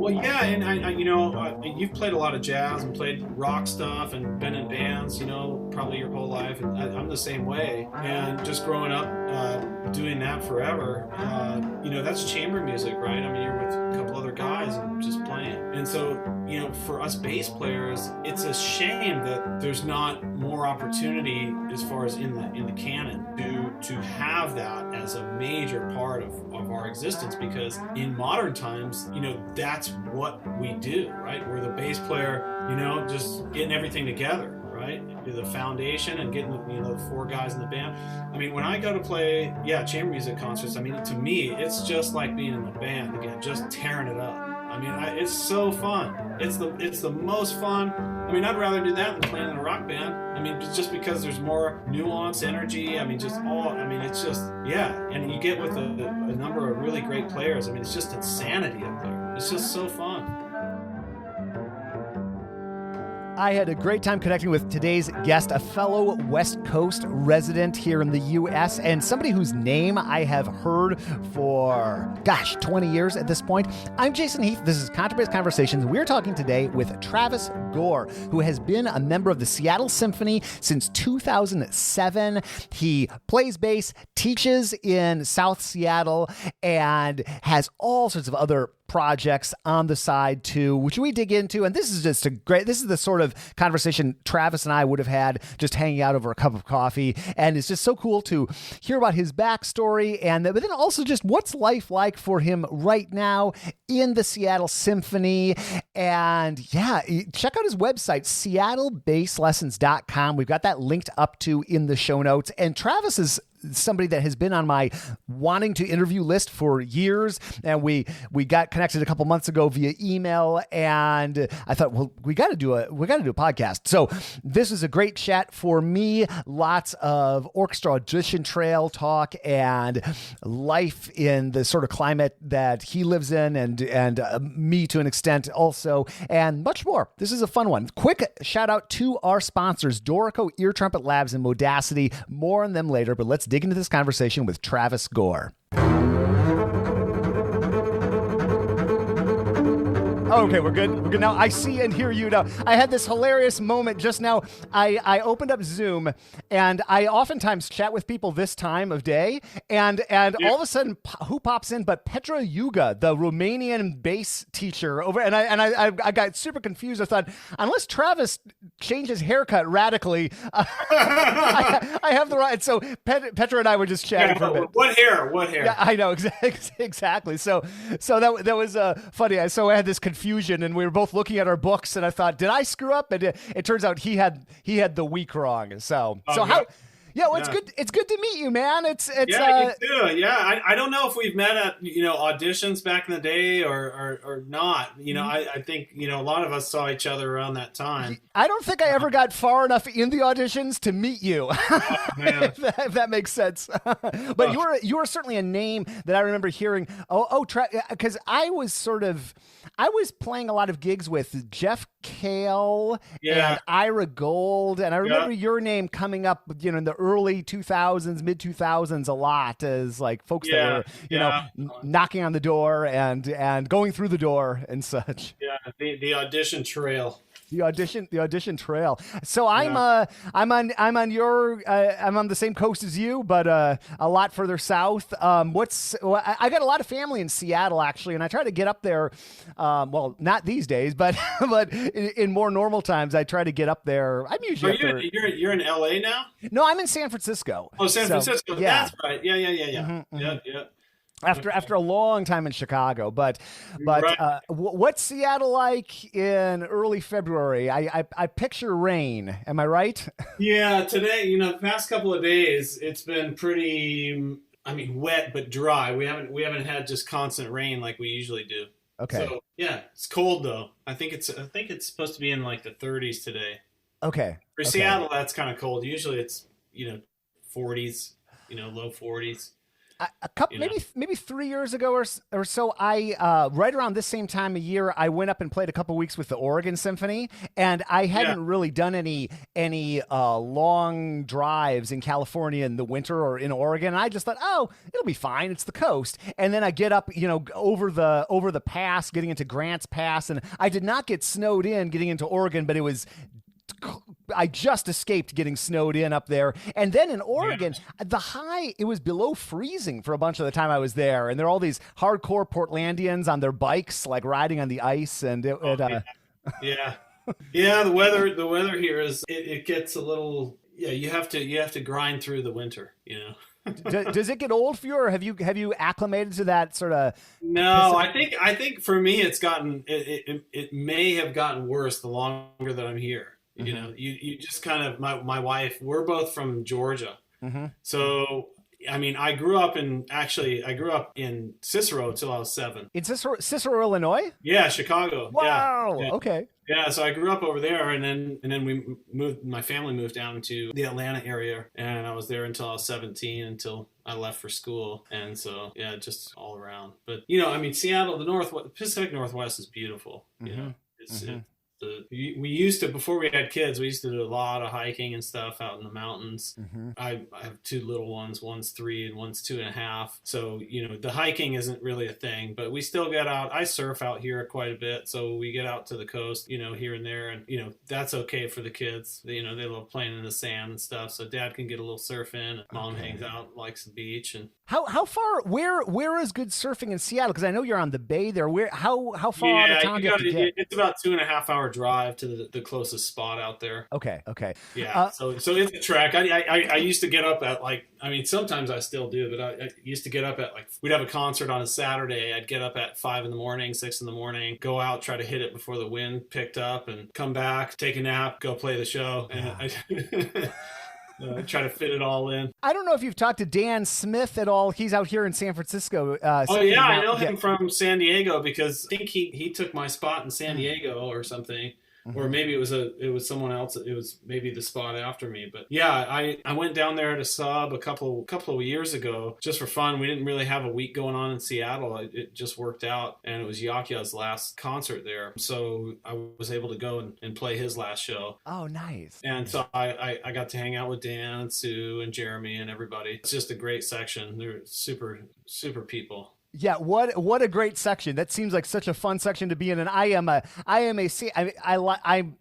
Well, yeah, and you've played a lot of jazz and played rock stuff and been in bands, probably your whole life. And I'm the same way. And just growing up doing that forever, that's chamber music, right? I mean, you're with a couple other guys and just playing. And so, for us bass players, it's a shame that there's not more opportunity as far as in the canon to have that as a major part of our existence, because in modern times, that's what we do, right? We're the bass player, just getting everything together, right? Do the foundation and getting the four guys in the band. I mean, when I go to play, chamber music concerts, I mean, to me, it's just like being in the band again, just tearing it up. I mean, it's so fun. It's the most fun. I mean, I'd rather do that than playing in a rock band. I mean, just because there's more nuance, energy. I mean, it's just, and you get with a number of really great players. I mean, it's just insanity up there. It's just so fun. I had a great time connecting with today's guest, a fellow West Coast resident here in the U.S. and somebody whose name I have heard for, 20 years at this point. I'm Jason Heath. This is Contrabass Conversations. We're talking today with Travis Gore, who has been a member of the Seattle Symphony since 2007. He plays bass, teaches in South Seattle, and has all sorts of other projects on the side too, which we dig into. And this is just this is the sort of conversation Travis and I would have had just hanging out over a cup of coffee. And it's just so cool to hear about his backstory, but then also just what's life like for him right now in the Seattle Symphony. And check out his website, seattlebaselessons.com. We've got that linked up to in the show notes. And Travis is somebody that has been on my wanting to interview list for years. And we got connected a couple months ago via email, and I thought, well, we got to do a podcast. So this is a great chat for me. Lots of orchestra audition trail talk and life in the sort of climate that he lives in, and me to an extent also, and much more. This is a fun one. Quick shout out to our sponsors, Dorico, Ear Trumpet Labs, and Modacity. More on them later, but let's dig into this conversation with Travis Gore. Okay, we're good. We're good now. I see and hear you now. I had this hilarious moment just now. I opened up Zoom, and I oftentimes chat with people this time of day, and all of a sudden, who pops in but Petra Yuga, the Romanian bass teacher over, and I got super confused. I thought, unless Travis changed his haircut radically, I have the right. So Petra and I were just chatting for a bit. What hair? Yeah, I know exactly. So that was funny. So I had this confusion, and we were both looking at our books, and I thought, did I screw up? And it turns out he had the week wrong. So how? Yeah, well, it's good to meet you, man. It's you too. Yeah, I don't know if we've met at auditions back in the day or not. I think a lot of us saw each other around that time. I don't think I ever got far enough in the auditions to meet you. Oh, man. if that makes sense. But you were certainly a name that I remember hearing. Because I was playing a lot of gigs with Jeff Cale and Ira Gold, and I remember your name coming up, in the early 2000s, mid 2000s, a lot as like folks that were, knocking on the door and going through the door and such. Yeah, the audition trail. The audition trail. So I'm on the same coast as you, but a lot further south. I got a lot of family in Seattle actually, and I try to get up there. Well, not these days, but in more normal times, I try to get up there. I'm usually you're in LA now? No, I'm in San Francisco. Oh, San Francisco. Yeah. That's right. Yeah. Mm-hmm. Yeah. After a long time in Chicago, but right. What's Seattle like in early February? I picture rain. Am I right? Yeah, today, the past couple of days, it's been pretty, wet but dry. We haven't had just constant rain like we usually do. Okay. So yeah, it's cold though. I think it's supposed to be in like the 30s today. Okay. For Seattle, that's kind of cold. Usually it's 40s, low 40s. A couple, maybe 3 years ago or so, I right around this same time of year, I went up and played a couple weeks with the Oregon Symphony, and I hadn't really done any long drives in California in the winter or in Oregon. And I just thought, oh, it'll be fine. It's the coast. And then I get up, over the pass, getting into Grants Pass, and I did not get snowed in getting into Oregon, but I just escaped getting snowed in up there. And then in Oregon, the high, it was below freezing for a bunch of the time I was there. And there are all these hardcore Portlandians on their bikes, like riding on the ice. And yeah. The weather here is, it gets a little, you have to grind through the winter, Does it get old for you, or have you acclimated to that sort of? No, I think for me it's gotten, it may have gotten worse the longer that I'm here. You just kind of, my wife, we're both from Georgia. Mm-hmm. So, I mean, I grew up in Cicero till I was 7. In Cicero, Illinois? Yeah, Chicago. Wow. Yeah. Okay. Yeah, so I grew up over there, and then my family moved down to the Atlanta area, and I was there until I was 17, until I left for school. And so, just all around. But, Seattle, the Pacific Northwest is beautiful. Mm-hmm. We used to, before we had kids, we used to do a lot of hiking and stuff out in the mountains. Mm-hmm. I have 2 little ones, one's 3 and one's 2.5. So, the hiking isn't really a thing, but we still get out. I surf out here quite a bit. So we get out to the coast, here and there. And, that's okay for the kids. They love playing in the sand and stuff. So dad can get a little surf in. Mom hangs out, likes the beach. And how far, where is good surfing in Seattle? Because I know you're on the bay there. How far out of town do you have to get? It's about 2.5 hour drive to the closest spot out there. Okay. Yeah. So it's a trek. I used to get up at sometimes I still do, but I used to get up at we'd have a concert on a Saturday. I'd get up at 5 a.m, 6 a.m, go out, try to hit it before the wind picked up, and come back, take a nap, go play the show. And I try to fit it all in. I don't know if you've talked to Dan Smith at all. He's out here in San Francisco. I know him from San Diego, because I think he took my spot in San Diego or something. Mm-hmm. Or maybe it was someone else. It was maybe the spot after me. But I went down there to sub a couple of years ago just for fun. We didn't really have a week going on in Seattle. It just worked out, and it was Yakya's last concert there. So I was able to go and play his last show. Oh, nice. And so I got to hang out with Dan and Sue and Jeremy and everybody. It's just a great section. They're super, super people. Yeah, what a great section. That seems like such a fun section to be in. And I'm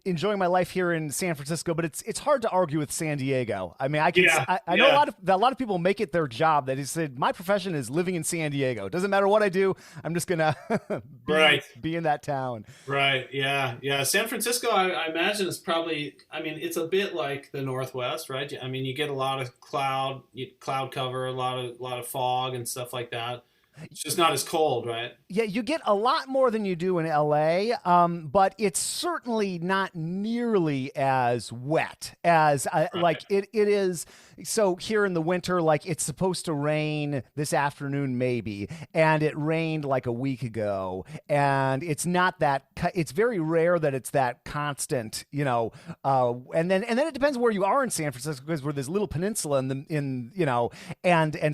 enjoying my life here in San Francisco, but it's hard to argue with San Diego. I mean, I know a lot of people make it their job that he said, my profession is living in San Diego. It doesn't matter what I do, I'm just gonna be in that town. Right. Yeah. San Francisco, I imagine, is probably, it's a bit like the Northwest, right? I mean, you get a lot of cloud cover, a lot of fog and stuff like that. It's just not as cold, right? Yeah, you get a lot more than you do in LA, but it's certainly not nearly as wet as it is. So here in the winter, it's supposed to rain this afternoon maybe, and it rained a week ago, and it's not that. It's very rare that it's that constant, And then it depends where you are in San Francisco, because we're this little peninsula and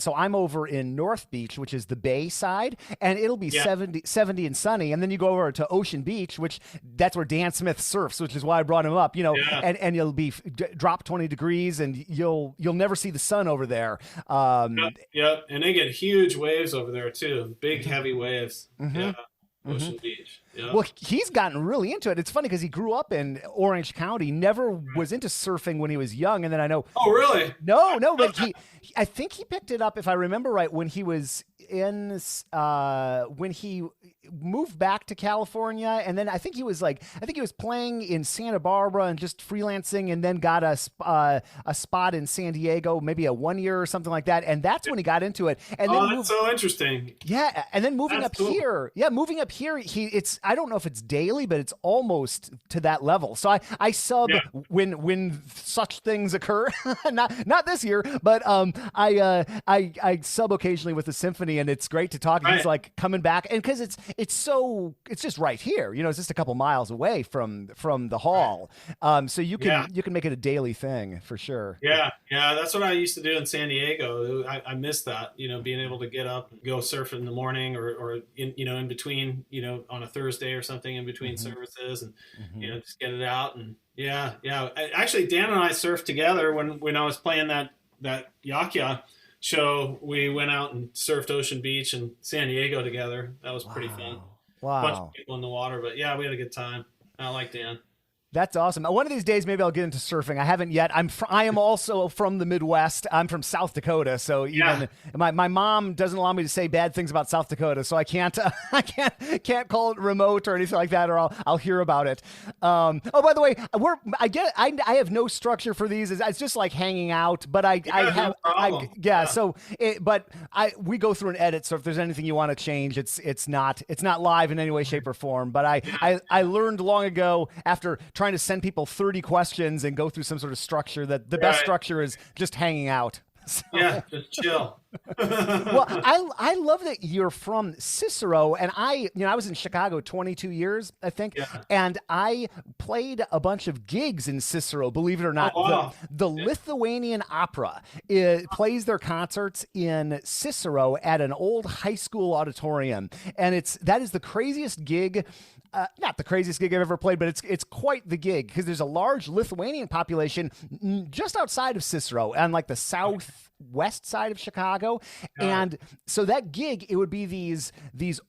so I'm over in North Beach, which is the Bay side, and it'll be 70 and sunny, and then you go over to Ocean Beach, which that's where Dan Smith surfs, which is why I brought him up. And you'll be drop 20 degrees, and you'll never see the sun over there. Yep. And they get huge waves over there too, big heavy waves. Mm-hmm. Yeah. Ocean Beach. Yeah. Well, he's gotten really into it. It's funny because he grew up in Orange County, never was into surfing when he was young, and then I know. Oh, really? No, but I think he picked it up, if I remember right, when he was when he moved back to California, and then I think he was playing in Santa Barbara and just freelancing, and then got a spot in San Diego, maybe a 1 year or something like that, and that's when he got into it. And then that's so interesting. Yeah, and then moving up here, I don't know if it's daily, but it's almost to that level. So I sub when such things occur. not this year, but I sub occasionally with the symphony, and it's great to talk. Right. He's like coming back, and because it's just right here. You know, it's just a couple miles away from the hall. So you can make it a daily thing for sure. Yeah, that's what I used to do in San Diego. I miss that, being able to get up, and go surf in the morning, or in between, on a Thursday or something in between services, and just get it out. And yeah. Actually, Dan and I surfed together when I was playing that Yakya show. We went out and surfed Ocean Beach and San Diego together. That was pretty fun. Wow. Bunch of people in the water, but yeah, we had a good time. I like Dan. That's awesome. One of these days, maybe I'll get into surfing. I haven't yet. I am also from the Midwest. I'm from South Dakota, so even my mom doesn't allow me to say bad things about South Dakota, so I can't call it remote or anything like that, or I'll hear about it. Oh, by the way, I have no structure for these. It's just like hanging out, but we go through an edit. So if there's anything you want to change, it's not live in any way, shape, or form. But I learned long ago, after trying to send people 30 questions and go through some sort of structure, that the best structure is just hanging out. So. Yeah, just chill. Well, I love that you're from Cicero, and I was in Chicago 22 years, I think, and I played a bunch of gigs in Cicero, believe it or not. Oh, wow. The Lithuanian Opera plays their concerts in Cicero at an old high school auditorium, and that is the craziest gig. Not the craziest gig I've ever played, but it's quite the gig, because there's a large Lithuanian population just outside of Cicero, on like the southwest side of Chicago. And so that gig, it would be these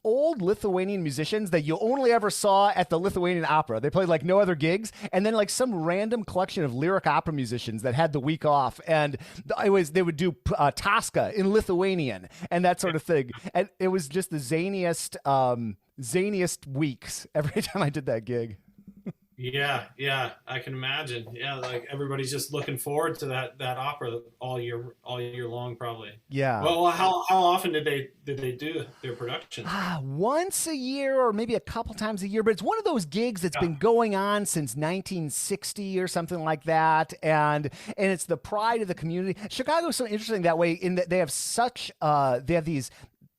old Lithuanian musicians that you only ever saw at the Lithuanian Opera. They played like no other gigs, and then like some random collection of lyric opera musicians that had the week off, and they would do Tosca in Lithuanian and that sort of thing. And it was just the zaniest weeks every time I did that gig. Yeah, I can imagine. Yeah, like everybody's just looking forward to that opera all year long, probably. Yeah. Well, how often did they do their production? Once a year, or maybe a couple times a year. But it's one of those gigs that's been going on since 1960 or something like that, and it's the pride of the community. Chicago's so interesting that way, in that they have these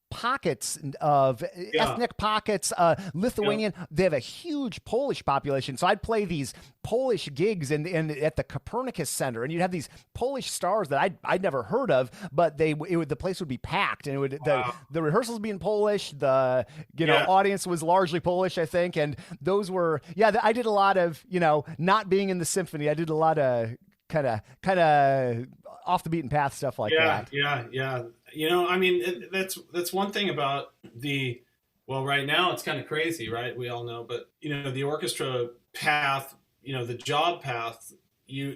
pockets of ethnic pockets, Lithuanian. They have a huge Polish population. So I'd play these Polish gigs at the Copernicus Center, and you'd have these Polish stars that I'd never heard of, but the place would be packed, and the rehearsals being Polish, the audience was largely Polish, I think, and those were I did a lot of not being in the symphony. I did a lot of kind of off the beaten path stuff like that. Yeah. I mean, that's one thing about right now it's kind of crazy, right? We all know, but the orchestra path, the job path, you're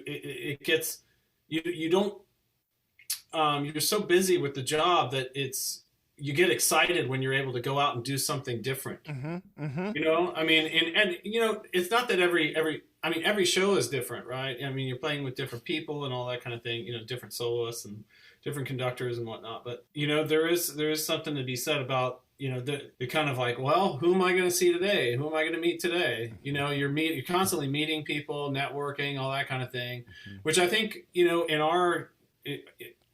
so busy with the job that you get excited when you're able to go out and do something different. I mean, and it's not that every show is different, right? I mean, you're playing with different people and all that kind of thing, different soloists and different conductors and whatnot. But, there is something to be said about, the kind of like, well, who am I going to see today? Who am I going to meet today? You're constantly meeting people, networking, all that kind of thing, which I think,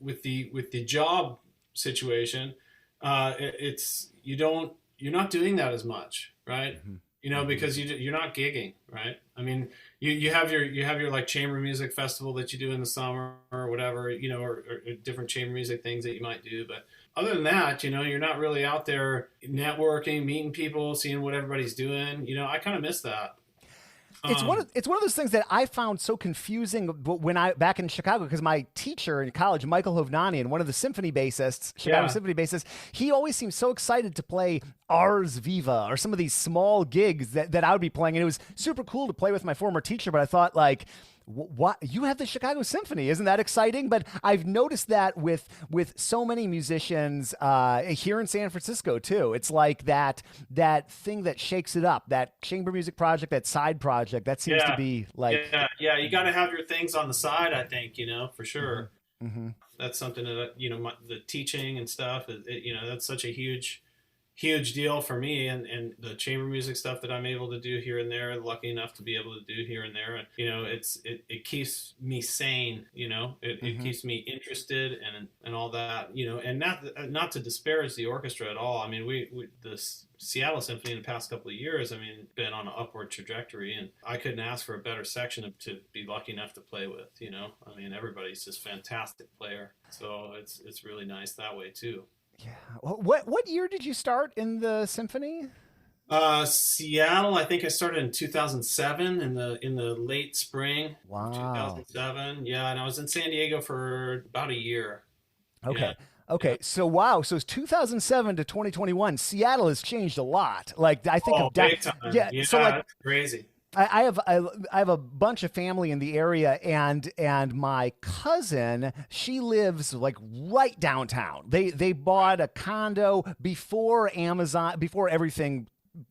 with the job situation, you're not doing that as much, right? Because you're not gigging, right? I mean, you have your like chamber music festival that you do in the summer or whatever, or different chamber music things that you might do. But other than that, you're not really out there networking, meeting people, seeing what everybody's doing. I kind of miss that. It's one of those things that I found so confusing when back in Chicago, because my teacher in college, Michael Hovnanian, one of the symphony bassists, Chicago Symphony bassists, he always seemed so excited to play Ars Viva or some of these small gigs that I would be playing, and it was super cool to play with my former teacher. But I thought, like, what, you have the Chicago Symphony, isn't that exciting? But I've noticed that with so many musicians here in San Francisco too. It's like that thing that shakes it up, that chamber music project, that side project, that seems to be like you got to have your things on the side, I think, for sure. That's something that the teaching and stuff, that's such a huge huge deal for me, and the chamber music stuff that I'm able to do here and there, lucky enough to be able to do here and there. And, it keeps me sane, it keeps me interested and all that, and not to disparage the orchestra at all. I mean, the Seattle Symphony in the past couple of years, been on an upward trajectory, and I couldn't ask for a better section to be lucky enough to play with, everybody's just fantastic player. So it's really nice that way too. Yeah. What year did you start in the symphony? Seattle, I think I started in 2007 in the late spring. Wow. 2007. Yeah, and I was in San Diego for about a year. Okay. Yeah. Okay, so wow, so it's 2007 to 2021. Seattle has changed a lot. Like I think big time. Yeah, so like that's crazy. I have a bunch of family in the area, and my cousin, she lives like right downtown. They bought a condo before everything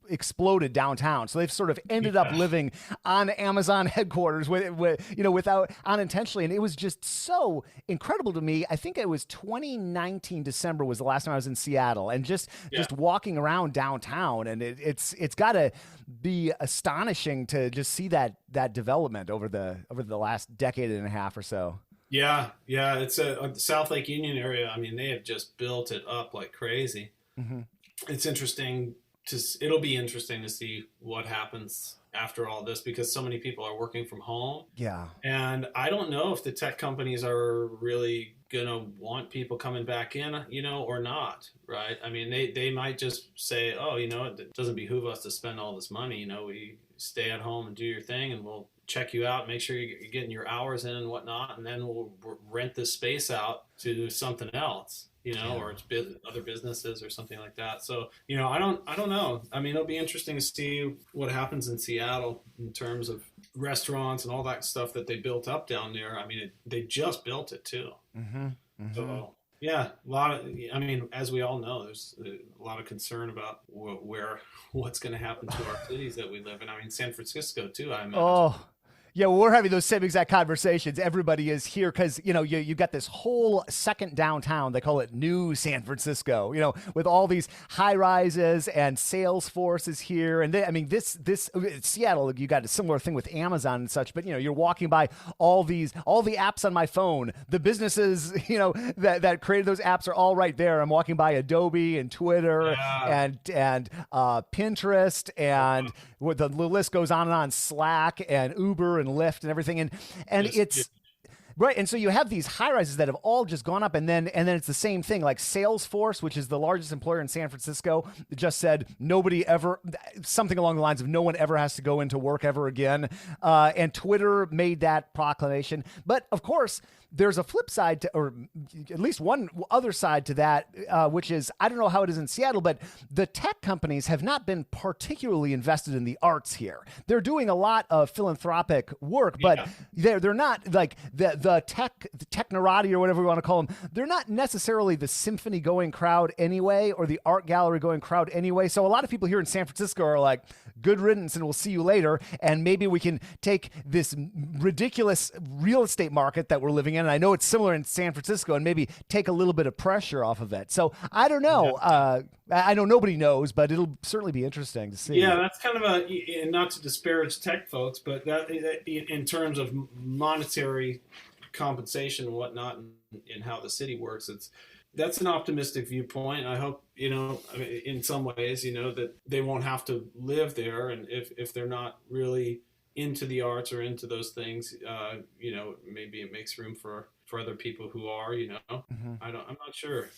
exploded downtown, so they've sort of ended up living on Amazon headquarters without unintentionally, and it was just so incredible to me. I think it was 2019 December was the last time I was in Seattle, and just walking around downtown, and it's got to be astonishing to just see that development over the last decade and a half or so. Yeah, it's the South Lake Union area. They have just built it up like crazy. Mm-hmm. It's interesting. It'll be interesting to see what happens after all this, because so many people are working from home. Yeah. And I don't know if the tech companies are really going to want people coming back in, or not, right? They might just say, oh, it doesn't behoove us to spend all this money. We stay at home and do your thing, and we'll check you out, make sure you're getting your hours in and whatnot, and then we'll rent this space out to something else. Or it's other businesses or something like that. So, I don't know. It'll be interesting to see what happens in Seattle in terms of restaurants and all that stuff that they built up down there. They just built it too. Mm-hmm. Mm-hmm. So, yeah, as we all know, there's a lot of concern about what's going to happen to our cities that we live in. San Francisco too, I imagine. Oh. Yeah, well, we're having those same exact conversations. Everybody is here because, you got this whole second downtown. They call it New San Francisco, with all these high rises, and Salesforce is here. And this Seattle, you got a similar thing with Amazon and such. But, you're walking by all the apps on my phone. The businesses, that created those apps are all right there. I'm walking by Adobe and Twitter and Pinterest, and the list goes on, Slack and Uber and Lyft and everything, and it's right. And so you have these high rises that have all just gone up, and then it's the same thing. Like Salesforce, which is the largest employer in San Francisco, just said something along the lines of no one ever has to go into work ever again. And Twitter made that proclamation. But of course, there's a flip side to, or at least one other side to that, which is, I don't know how it is in Seattle, but the tech companies have not been particularly invested in the arts here. They're doing a lot of philanthropic work, but they're not like the technorati or whatever we want to call them. They're not necessarily the symphony going crowd anyway, or the art gallery going crowd anyway. So a lot of people here in San Francisco are like, good riddance, and we'll see you later. And maybe we can take this ridiculous real estate market that we're living in, and I know it's similar in San Francisco, and maybe take a little bit of pressure off of it. So I don't know. I know nobody knows, but it'll certainly be interesting to see. Yeah, that's kind of and not to disparage tech folks, but that in terms of monetary compensation and whatnot, and how the city works, that's an optimistic viewpoint. I hope, in some ways, that they won't have to live there, and if they're not really into the arts or into those things, maybe it makes room for other people who are, mm-hmm. I'm not sure,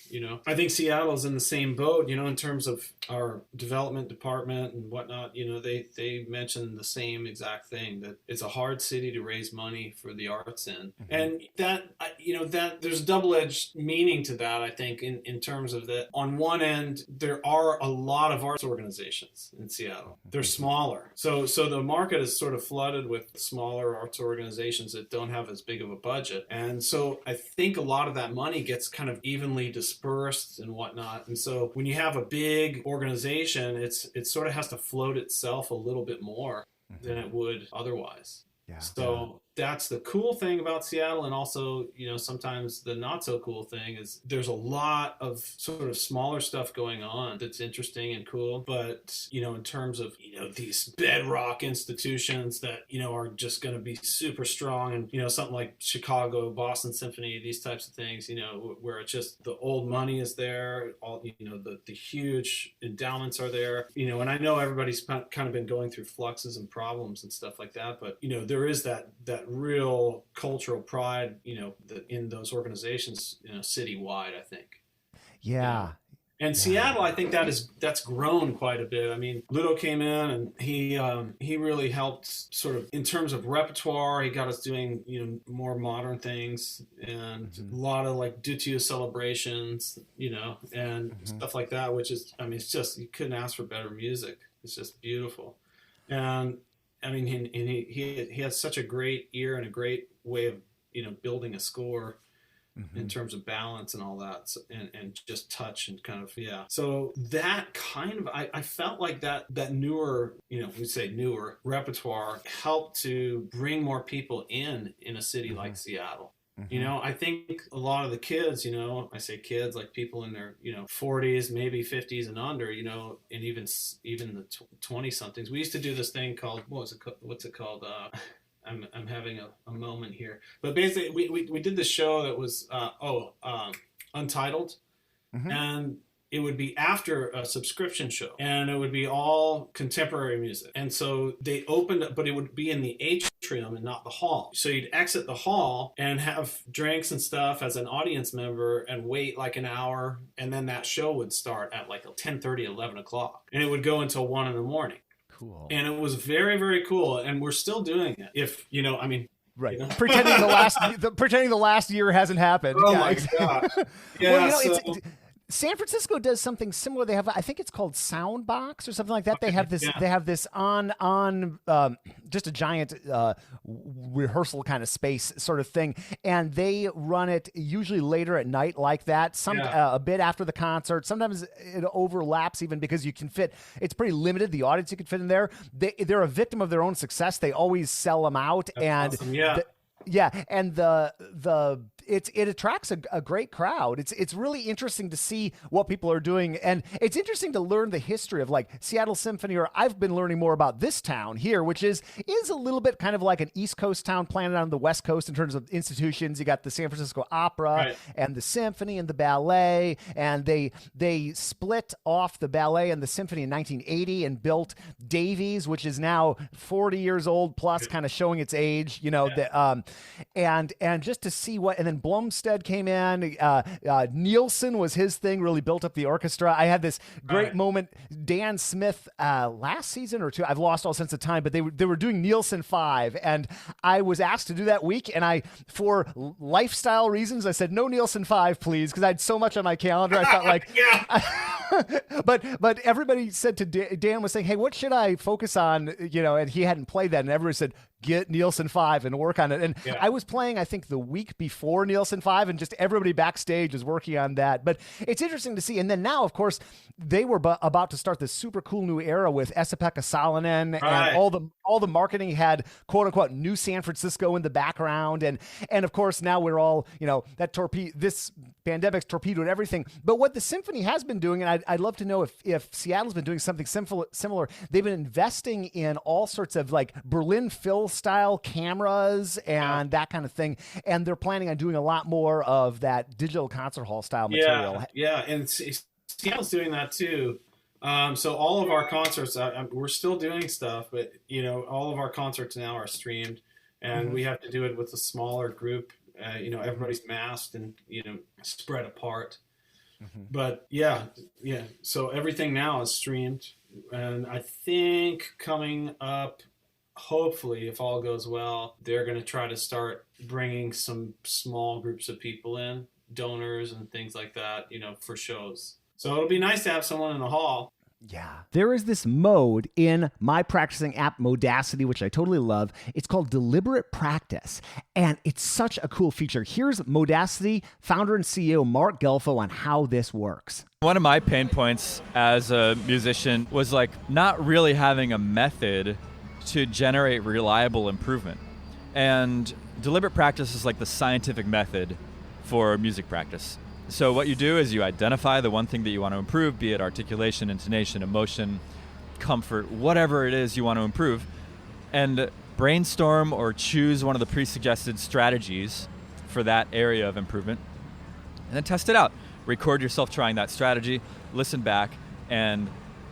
I think Seattle's in the same boat, in terms of our development department and whatnot. They mentioned the same exact thing, that it's a hard city to raise money for the arts in. Mm-hmm. And that there's a double-edged meaning to that, I think, in terms of that. On one end, there are a lot of arts organizations in Seattle. They're smaller. So the market is sort of flooded with smaller arts organizations that don't have as big of a budget. And so I think a lot of that money gets kind of evenly dispersed and whatnot. And so when you have a big organization, it sort of has to float itself a little bit more than it would otherwise. Yeah. So that's the cool thing about Seattle. And also, sometimes the not so cool thing is there's a lot of sort of smaller stuff going on that's interesting and cool. But, in terms of, these bedrock institutions that, are just going to be super strong, and, something like Chicago, Boston Symphony, these types of things, where it's just the old money is there, all, the huge endowments are there, and I know everybody's kind of been going through fluxes and problems and stuff like that, but, there is that real cultural pride, in those organizations, citywide, I think. Yeah. And Seattle, I think that's grown quite a bit. I mean, Ludo came in and he really helped sort of in terms of repertoire. He got us doing, more modern things and a lot of like Dutio celebrations, and stuff like that, which is, I mean, it's just, you couldn't ask for better music. It's just beautiful. And I mean, he has such a great ear and a great way of, building a score in terms of balance and all that, so, and just touch and kind of, yeah. So that kind of, I felt like that newer, we say newer repertoire helped to bring more people in a city like Seattle. I think a lot of the kids, I say kids, like people in their, 40s, maybe 50s and under, and even the 20 somethings. We used to do this thing called, what's it called? I'm having a moment here, but basically we did this show that was, Untitled, and it would be after a subscription show, and it would be all contemporary music. And so they opened, but it would be in the atrium and not the hall. So you'd exit the hall and have drinks and stuff as an audience member and wait like an hour. And then that show would start at like 10:30, 11 o'clock. And it would go until 1 a.m. Cool. And it was very, very cool. And we're still doing it. If, right. Pretending the last year hasn't happened. Oh my God. Yeah. Well, San Francisco does something similar. They have, I think it's called Soundbox or something like that. They have this. Yeah. They have this on just a giant rehearsal kind of space sort of thing, and they run it usually later at night like that. A bit after the concert. Sometimes it overlaps even because you can fit. It's pretty limited. The audience you can fit in there. They're a victim of their own success. They always sell them out. That's and awesome. Yeah. And it attracts a great crowd. It's really interesting to see what people are doing, and it's interesting to learn the history of like Seattle Symphony. Or I've been learning more about this town here, which is a little bit kind of like an East Coast town planted on the West Coast in terms of institutions. You got the San Francisco Opera and the Symphony and the ballet, and they split off the ballet and the Symphony in 1980 and built Davies, which is now 40 years old plus, kind of showing its age. And just to see and then Blomstead came in, Nielsen was his thing, really built up the orchestra. I had this great moment, Dan Smith, last season or two, I've lost all sense of time, but they were doing Nielsen 5, and I was asked to do that week, and I, for lifestyle reasons, I said, no Nielsen 5, please, because I had so much on my calendar, I felt like... But everybody said to Dan was saying, hey, what should I focus on, and he hadn't played that, and everybody said, get Nielsen 5 and work on it. And I was playing, I think, the week before Nielsen 5, and just everybody backstage is working on that. But it's interesting to see. And then now, of course, they were about to start this super cool new era with Esa-Pekka Salonen, and all the marketing had quote unquote new San Francisco in the background. And of course, now we're all, this pandemic's torpedoed everything. But what the symphony has been doing, and I'd love to know if Seattle's been doing something similar, they've been investing in all sorts of like Berlin Phil style cameras and that kind of thing. And they're planning on doing a lot more of that digital concert hall style material. Yeah. And Seattle's doing that too. So all of our concerts, we're still doing stuff, but all of our concerts now are streamed, and we have to do it with a smaller group. Everybody's masked and spread apart. But yeah. So everything now is streamed, and I think coming up, hopefully, if all goes well, they're going to try to start bringing some small groups of people in, donors and things like that, for shows. So it'll be nice to have someone in the hall. Yeah. There is this mode in my practicing app, Modacity, which I totally love. It's called Deliberate Practice, and it's such a cool feature. Here's Modacity founder and CEO Mark Gelfo on how this works. One of my pain points as a musician was like not really having a method to generate reliable improvement. And deliberate practice is like the scientific method for music practice. So what you do is you identify the one thing that you want to improve, be it articulation, intonation, emotion, comfort, whatever it is you want to improve, and brainstorm or choose one of the pre-suggested strategies for that area of improvement, and then test it out. Record yourself trying that strategy, listen back, and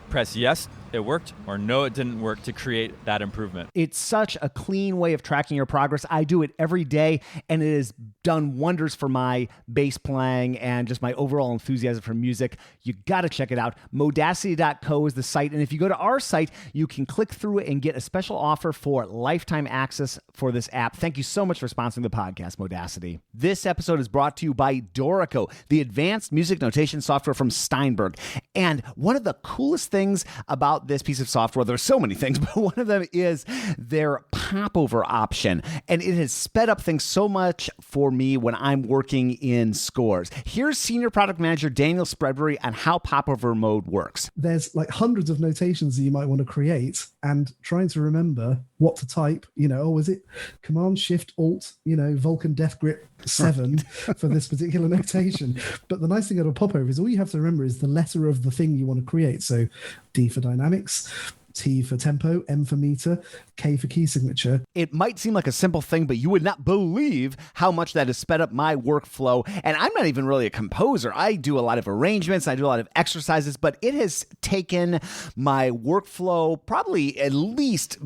press yes, it worked, or no, it didn't work, to create that improvement. It's such a clean way of tracking your progress. I do it every day, and it has done wonders for my bass playing and just my overall enthusiasm for music. You got to check it out. Modacity.co is the site, and if you go to our site, you can click through it and get a special offer for lifetime access for this app. Thank you so much for sponsoring the podcast, Modacity. This episode is brought to you by Dorico, the advanced music notation software from Steinberg. And one of the coolest things about this piece of software, there's so many things, but one of them is their popover option. And it has sped up things so much for me when I'm working in scores. Here's Senior Product Manager Daniel Spreadbury on how popover mode works. There's like hundreds of notations that you might want to create, and trying to remember what to type, is it Command Shift Alt, Vulcan Death Grip 7 for this particular notation. But the nice thing about a popover is all you have to remember is the letter of the thing you want to create. So D for dynamics, T for tempo, M for meter, K for key signature. It might seem like a simple thing, but you would not believe how much that has sped up my workflow. And I'm not even really a composer. I do a lot of arrangements, I do a lot of exercises, but it has taken my workflow probably at least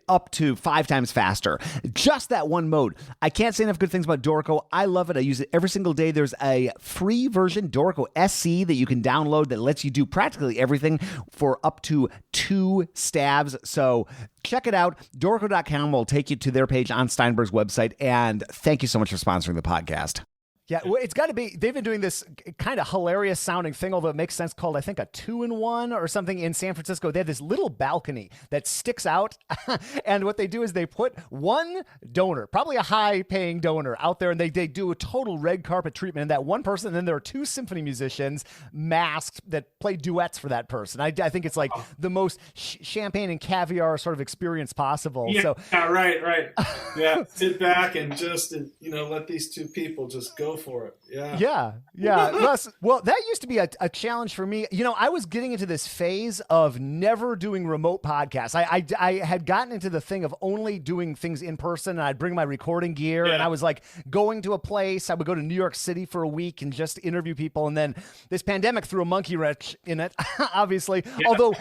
up to 5 times faster. Just that one mode. I can't say enough good things about Dorico. I love it. I use it every single day. There's a free version, Dorico SC, that you can download that lets you do practically everything for up to 2 stabs. So check it out. Dorico.com will take you to their page on Steinberg's website. And thank you so much for sponsoring the podcast. Yeah, well, it's got to be, they've been doing this kind of hilarious sounding thing, although it makes sense, called, I think, a 2-in-1 or something in San Francisco. They have this little balcony that sticks out. And what they do is they put one donor, probably a high-paying donor, out there, and they do a total red carpet treatment. And that one person, and then there are 2 symphony musicians masked that play duets for that person. I think it's like the most champagne and caviar sort of experience possible. Yeah, so, right. Yeah, sit back and just, let these 2 people just go for it. Yeah. Well, that used to be a challenge for me. I was getting into this phase of never doing remote podcasts. I had gotten into the thing of only doing things in person, and I'd bring my recording gear, and I was like going to a place. I would go to New York City for a week and just interview people. And then this pandemic threw a monkey wrench in it, obviously. Yeah. Although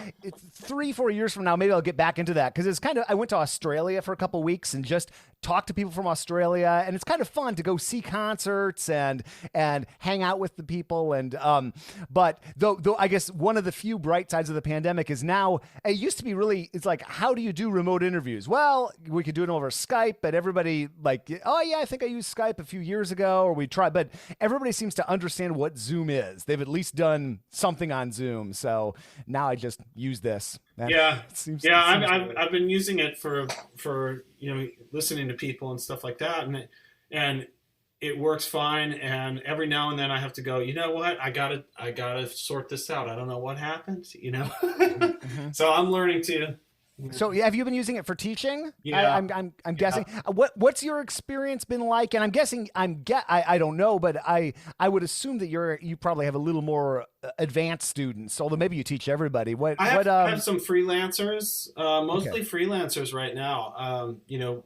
3-4 years from now, maybe I'll get back into that, because it's kind of, I went to Australia for a couple weeks and just talked to people from Australia, and it's kind of fun to go see concerts and hang out with the people. And but though I guess one of the few bright sides of the pandemic is now, it used to be really, it's like, how do you do remote interviews? Well, we could do it over Skype, but everybody like, oh yeah, I think I used Skype a few years ago, or we tried, but everybody seems to understand what Zoom is. They've at least done something on Zoom. So now I just use this. I've been using it for listening to people and stuff like that, and it works fine. And every now and then I have to go, you know what, I gotta sort this out. I don't know what happened, Mm-hmm. So I'm learning to. So have you been using it for teaching? Yeah. I'm guessing. What's your experience been like? And I'm guessing I don't know, but I would assume that you probably have a little more advanced students, although maybe you teach everybody. I have some freelancers, mostly freelancers right now.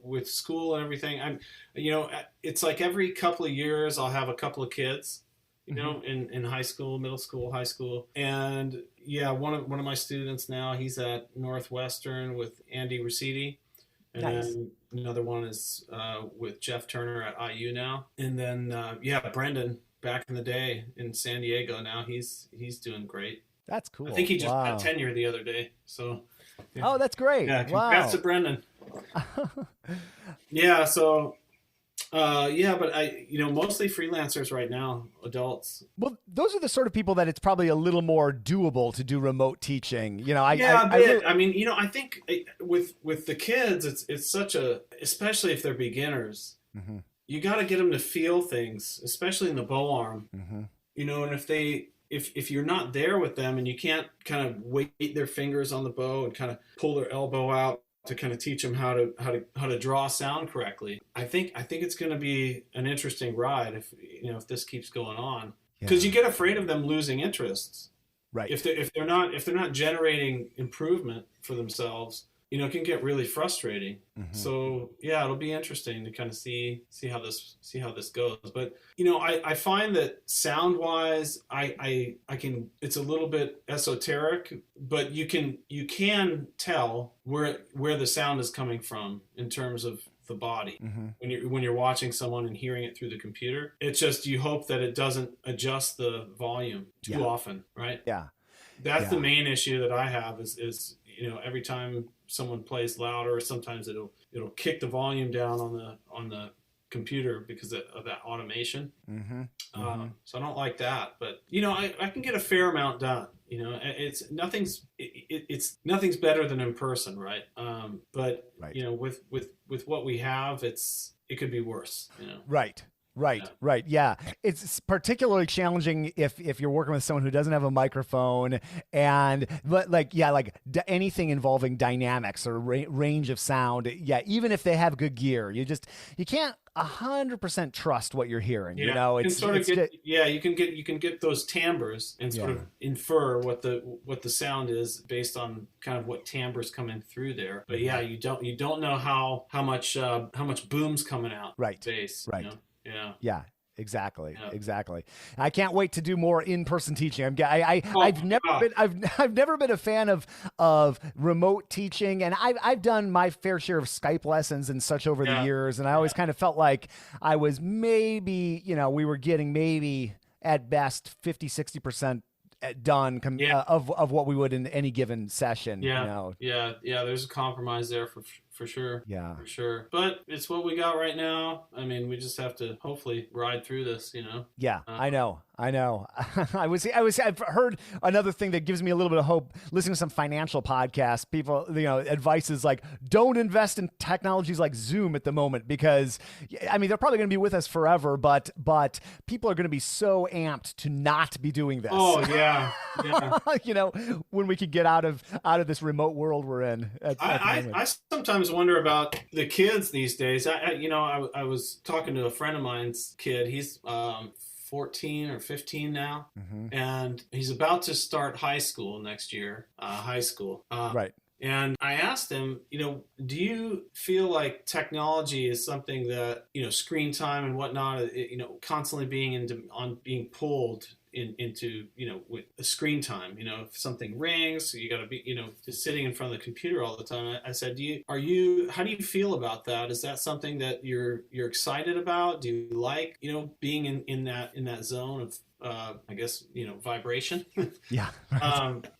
With school and everything. It's like every couple of years I'll have a couple of kids. In high school, middle school, high school. And one of my students now, he's at Northwestern with Andy Rossetti. And then another one is with Jeff Turner at IU now. And then, Brendan, back in the day in San Diego now, he's doing great. That's cool. I think he just got tenure the other day. So. Yeah. Oh, that's great. Yeah, congrats to Brendan. But mostly freelancers right now, adults. Well, those are the sort of people that it's probably a little more doable to do remote teaching. I think with the kids, it's such especially if they're beginners, mm-hmm. You got to get them to feel things, especially in the bow arm. Mm-hmm. And if you're not there with them and you can't kind of weight their fingers on the bow and kind of pull their elbow out to kind of teach them how to draw sound correctly. I think it's going to be an interesting ride if this keeps going on, because you get afraid of them losing interests. Right. If they're not generating improvement for themselves, it can get really frustrating. Mm-hmm. So yeah, it'll be interesting to kind of see how this goes. But I find that sound wise, I can, it's a little bit esoteric, but you can tell where the sound is coming from in terms of the body. Mm-hmm. when you're watching someone and hearing it through the computer. It's just, you hope that it doesn't adjust the volume too often, right? Yeah. That's the main issue that I have is every time someone plays louder, sometimes it'll kick the volume down on the computer because of that automation. Mm-hmm. So I don't like that, but I can get a fair amount done. It's nothing's better than in person, right? But with what we have, it could be worse. Right. Yeah. It's particularly challenging if you're working with someone who doesn't have a microphone and anything involving dynamics or range of sound. Yeah. Even if they have good gear, you can't 100% trust what you're hearing. Yeah. You can get those timbres and sort of infer what the sound is based on kind of what timbre's coming through there. But yeah, you don't know how much boom's coming out. Right. Bass. Right. Yeah, exactly. Yeah. Exactly. I can't wait to do more in-person teaching. I've never been a fan of remote teaching, and I've done my fair share of Skype lessons and such over the years, and I always kind of felt like I was maybe, we were getting maybe at best 50-60% done of what we would in any given session. Yeah. There's a compromise there for sure. Yeah, for sure. But it's what we got right now. I mean, we just have to hopefully ride through this. Yeah, I know. I've heard another thing that gives me a little bit of hope. Listening to some financial podcasts, people, advice is like, don't invest in technologies like Zoom at the moment, because they're probably going to be with us forever, but people are going to be so amped to not be doing this. Oh yeah. When we can get out of this remote world we're in. I sometimes wonder about the kids these days. I was talking to a friend of mine's kid. He's 14 or 15 now, and he's about to start high school next year. Right. And I asked him, do you feel like technology is something that, screen time and whatnot, constantly being pulled into with the screen time, if something rings, you got to be, just sitting in front of the computer all the time. I said, how do you feel about that? Is that something that you're excited about? Do you like, being in that zone of, I guess, vibration? Yeah.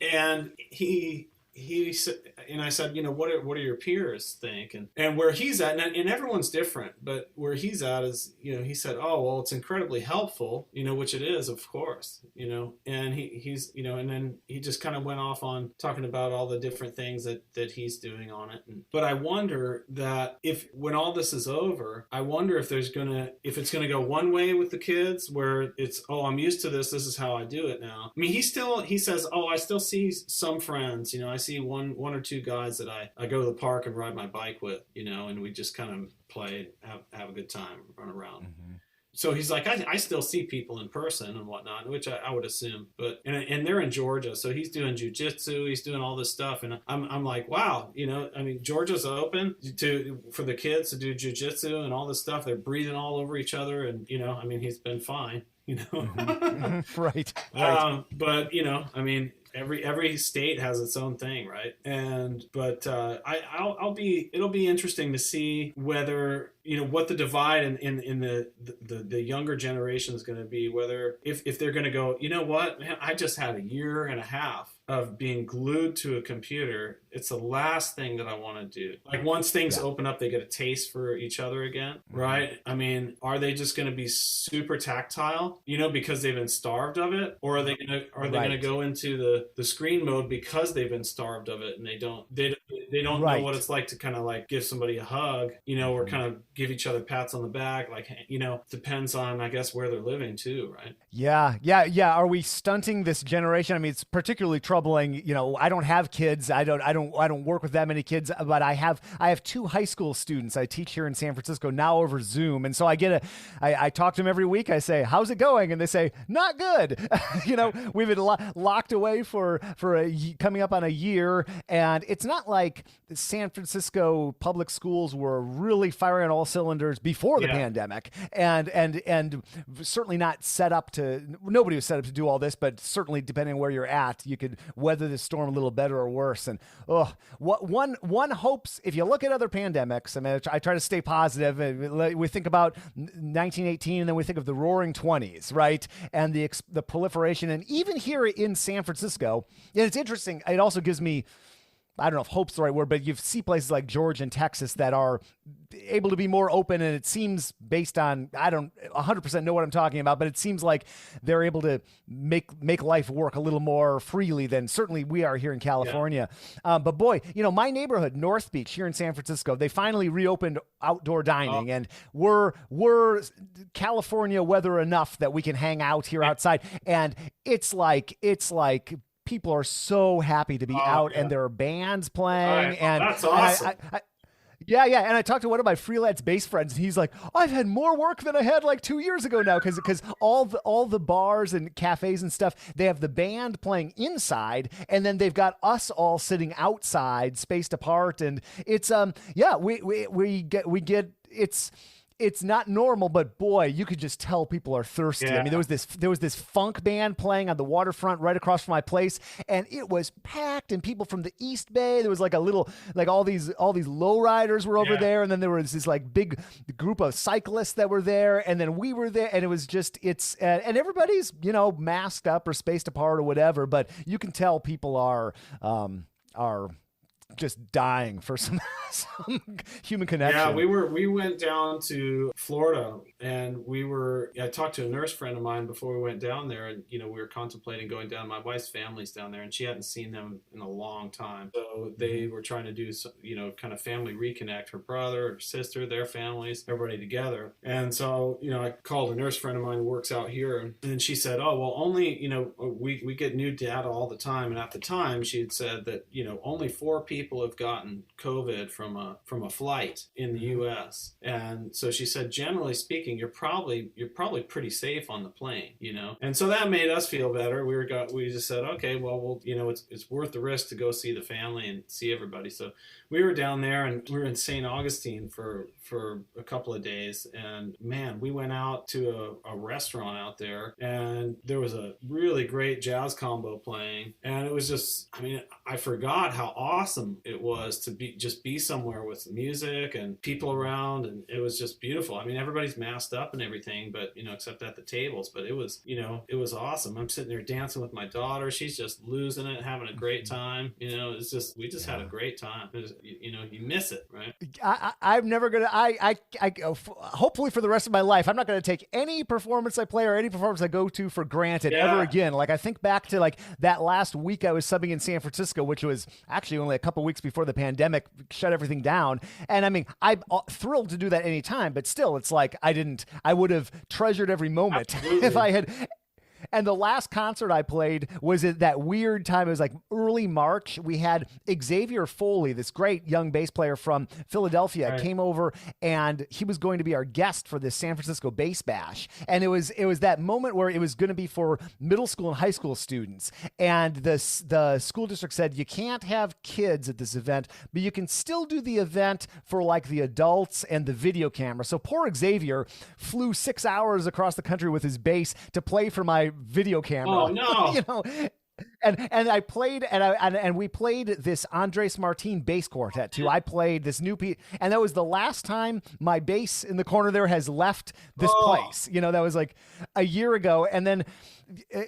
And he said, and I said, what do your peers think? And where he's at, and everyone's different, but where he's at is, he said, oh, well, it's incredibly helpful, which it is, of course, and he's, and then he just kind of went off on talking about all the different things that he's doing on it. But I wonder that when all this is over, I wonder if it's going to go one way with the kids where it's, oh, I'm used to this. This is how I do it now. I mean, he says, oh, I still see some friends, I see one or two guys that I go to the park and ride my bike with, and we just kind of play, have a good time, run around. Mm-hmm. So he's like, I still see people in person and whatnot, which I would assume, but and they're in Georgia, so he's doing jujitsu, he's doing all this stuff, and I'm like, wow, Georgia's open for the kids to do jujitsu and all this stuff. They're breathing all over each other, and he's been fine, Mm-hmm. Right. But every state has its own thing, right? But it'll be interesting to see whether what the divide in the younger generation is going to be, whether if they're going to go, what, man, I just had a year and a half of being glued to a computer. It's the last thing that I want to do. Like, once things open up, they get a taste for each other again, right? I mean, are they just going to be super tactile, because they've been starved of it, or are they going to go into the screen mode because they've been starved of it, and they They don't know Right. what it's like to kind of like give somebody a hug, or kind of give each other pats on the back. Like, depends on, I guess, where they're living too, right? Yeah. Are we stunting this generation? I mean, it's particularly troubling. I don't have kids. I don't work with that many kids, but I have 2 high school students I teach here in San Francisco now over Zoom. And so I talk to them every week. I say, how's it going? And they say, not good. We've been locked away for coming up on a year. And it's not like San Francisco public schools were really firing on all cylinders before the pandemic. And certainly not set up nobody was set up to do all this, but certainly depending on where you're at, you could weather the storm a little better or worse. And one hopes, if you look at other pandemics, I mean, I try to stay positive. We think about 1918 and then we think of the roaring 20s, right? And the proliferation. And even here in San Francisco, and it's interesting. It also gives me, I don't know if hope's the right word, but you see places like Georgia and Texas that are able to be more open. And it seems based on, I don't 100% know what I'm talking about, but it seems like they're able to make life work a little more freely than certainly we are here in California. But boy, my neighborhood, North Beach here in San Francisco, they finally reopened outdoor dining and we're California weather enough that we can hang out here outside. And it's like people are so happy to be out and there are bands playing. And that's awesome. Yeah. And I talked to one of my freelance bass friends and he's like, I've had more work than I had like 2 years ago now. Cause all the bars and cafes and stuff, they have the band playing inside and then they've got us all sitting outside spaced apart. And it's, we get, it's not normal, but boy, you could just tell people are thirsty. I mean, there was this funk band playing on the waterfront right across from my place, and it was packed. And people from the East Bay, there was like all these lowriders were over there, and then there was this like big group of cyclists that were there, and then we were there, and it was just and everybody's masked up or spaced apart or whatever, but you can tell people are just dying for some human connection. Yeah, we went down to Florida and I talked to a nurse friend of mine before we went down there, and we were contemplating going down. My wife's family's down there and she hadn't seen them in a long time. So they were trying to do some, kind of family reconnect, her brother, her sister, their families, everybody together. And so, I called a nurse friend of mine who works out here and she said, oh, well, only, we get new data all the time. And at the time she had said that, only 4 people have gotten COVID from a flight in the U.S. And so she said, generally speaking, you're probably pretty safe on the plane, And so that made us feel better. We just said, okay, well, it's worth the risk to go see the family and see everybody. So we were down there and we were in St. Augustine for a couple of days. And man, we went out to a restaurant out there and there was a really great jazz combo playing. And it was just, I forgot how awesome it was to be somewhere with music and people around, and it was just beautiful. Everybody's masked up and everything, but except at the tables. But it was awesome. I'm sitting there dancing with my daughter. She's just losing it, having a great time. It's just we just had a great time. You miss it, right? I'm never gonna. I hopefully for the rest of my life, I'm not gonna take any performance I play or any performance I go to for granted ever again. Like I think back to like that last week I was subbing in San Francisco, which was actually only a couple weeks before the pandemic shut everything down. And I'm thrilled to do that anytime, but still, it's like I would have treasured every moment if I had. And the last concert I played was at that weird time. It was like early March. We had Xavier Foley, this great young bass player from Philadelphia, came over, and he was going to be our guest for this San Francisco Bass Bash. And it was that moment where it was going to be for middle school and high school students. And the school district said, you can't have kids at this event, but you can still do the event for like the adults and the video camera. So poor Xavier flew 6 hours across the country with his bass to play for my video camera. Oh no. And I played and we played this Andres Martin bass quartet too. I played this new piece, and that was the last time my bass in the corner there has left this place. That was like a year ago. And then